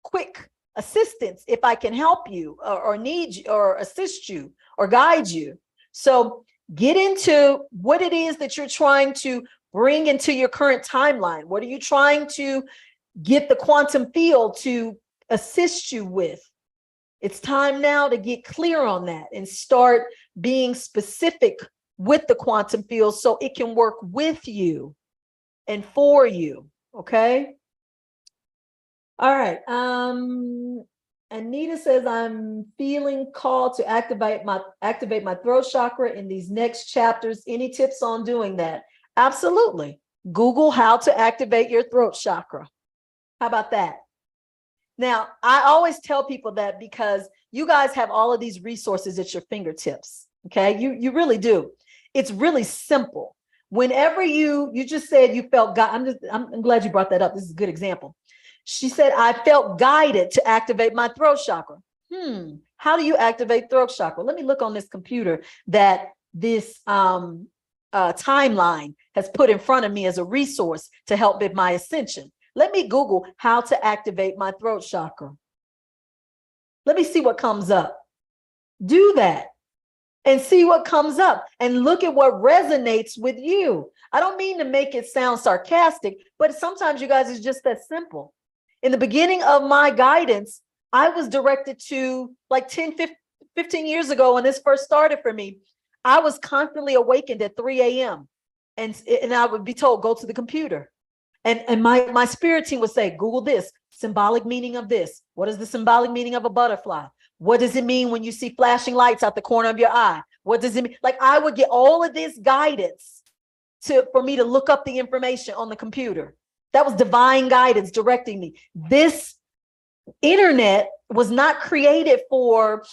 quick assistance if I can help you or need you or assist you or guide you. So get into what it is that you're trying to bring into your current timeline. What are you trying to get the quantum field to assist you with? It's time now to get clear on that and start being specific with the quantum field so it can work with you and for you. Okay. All right. Anita says, "I'm feeling called to activate my throat chakra in these next chapters. Any tips on doing that?" Absolutely. Google how to activate your throat chakra. How about that? Now, I always tell people that because you guys have all of these resources at your fingertips. Okay, you really do. It's really simple. Whenever you just said you felt God, I'm glad you brought that up. This is a good example. She said, "I felt guided to activate my throat chakra." How do you activate throat chakra? Let me look on this computer that this timeline has put in front of me as a resource to help with my ascension. Let me Google how to activate my throat chakra. Let me see what comes up. Do that and see what comes up and look at what resonates with you. I don't mean to make it sound sarcastic, but sometimes, you guys, it's just that simple. In the beginning of my guidance, I was directed to, like 10, 15 years ago when this first started for me, I was constantly awakened at 3 a.m. And I would be told, go to the computer. And my spirit team would say, Google this, symbolic meaning of this. What is the symbolic meaning of a butterfly? What does it mean when you see flashing lights out the corner of your eye? What does it mean? Like, I would get all of this guidance for me to look up the information on the computer. That was divine guidance directing me. This internet was not created for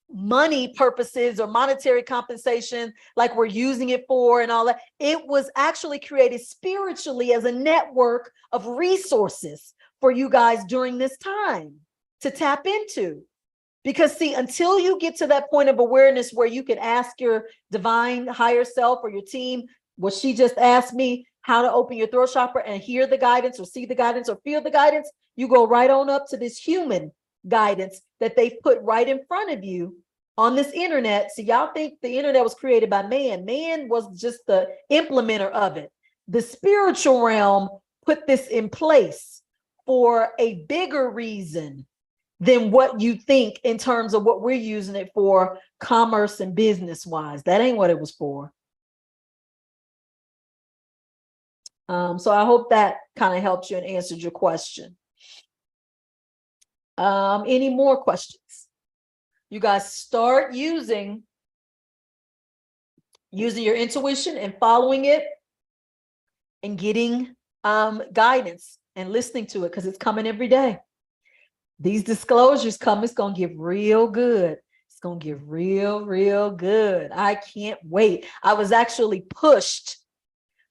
money purposes or monetary compensation like we're using it for and all that. It was actually created spiritually as a network of resources for you guys during this time to tap into. Because see, until you get to that point of awareness where you can ask your divine higher self or your team, what she just asked me, how to open your throat chakra and hear the guidance or see the guidance or feel the guidance, you go right on up to this human guidance that they've put right in front of you on this internet. So y'all think the internet was created by man. Man was just the implementer of it. The spiritual realm put this in place for a bigger reason than what you think in terms of what we're using it for, commerce and business wise. That ain't what it was for. So I hope that kind of helps you and answered your question. Any more questions? You guys start using your intuition and following it and getting guidance and listening to it, because it's coming every day. These disclosures come, it's going to get real good. It's going to get real, real good. I can't wait. I was actually pushed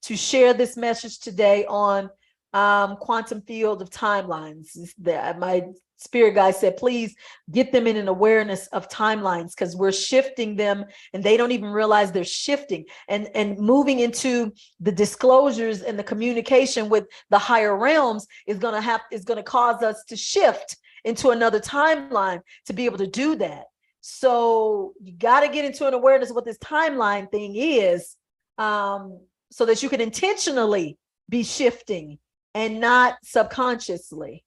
to share this message today on quantum field of timelines. My spirit guy said, please get them in an awareness of timelines, because we're shifting them and they don't even realize they're shifting, and moving into the disclosures and the communication with the higher realms is going to cause us to shift into another timeline to be able to do that. So you got to get into an awareness of what this timeline thing is, so that you can intentionally be shifting and not subconsciously.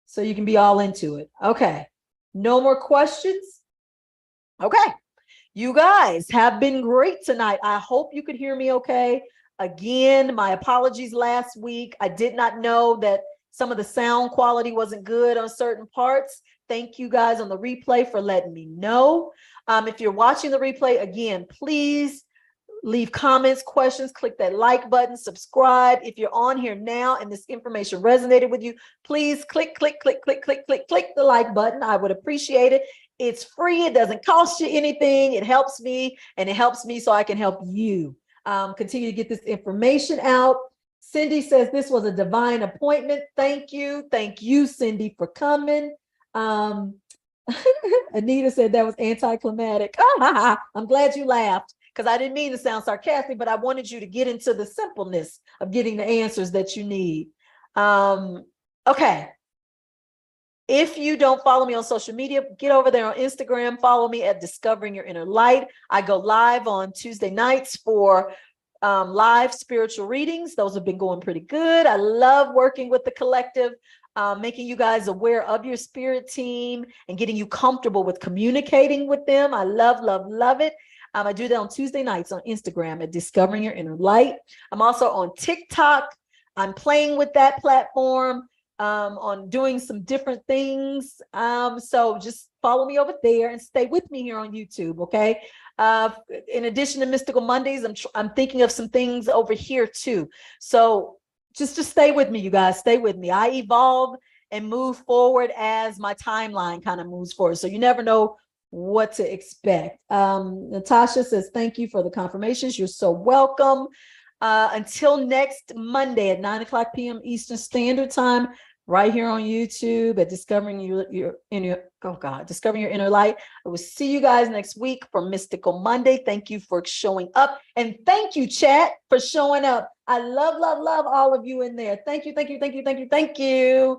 So you can be all into it. Okay. No more questions? Okay. You guys have been great tonight. I hope you could hear me okay. Again, my apologies last week. I did not know that some of the sound quality wasn't good on certain parts. Thank you guys on the replay for letting me know. If you're watching the replay, again, please leave comments, questions, click that like button, subscribe. If you're on here now and this information resonated with you, please click the like button. I would appreciate it. It's free. It doesn't cost you anything. It helps me, and it helps me so I can help you continue to get this information out. Cindy says this was a divine appointment. Thank you. Thank you, Cindy, for coming. Anita said that was anticlimactic. I'm glad you laughed, because I didn't mean to sound sarcastic, but I wanted you to get into the simpleness of getting the answers that you need. Okay. If you don't follow me on social media, get over there on Instagram. Follow me at Discovering Your Inner Light. I go live on Tuesday nights for live spiritual readings. Those have been going pretty good. I love working with the collective, making you guys aware of your spirit team and getting you comfortable with communicating with them. I love, love, love it. I do that on Tuesday nights on Instagram at Discovering Your Inner Light. I'm also on TikTok. I'm playing with that platform, on doing some different things. So just follow me over there and stay with me here on YouTube, okay? In addition to Mystical Mondays, I'm thinking of some things over here too. So just stay with me, you guys. Stay with me. I evolve and move forward as my timeline kind of moves forward. So you never know what to expect. Natasha says, thank you for the confirmations. You're so welcome. Until next Monday at 9 o'clock p.m. Eastern Standard Time, right here on YouTube at Discovering Your Inner, oh God, Discovering Your Inner Light. I will see you guys next week for Mystical Monday. Thank you for showing up. And thank you, chat, for showing up. I love, love, love all of you in there. Thank you, thank you, thank you, thank you, thank you.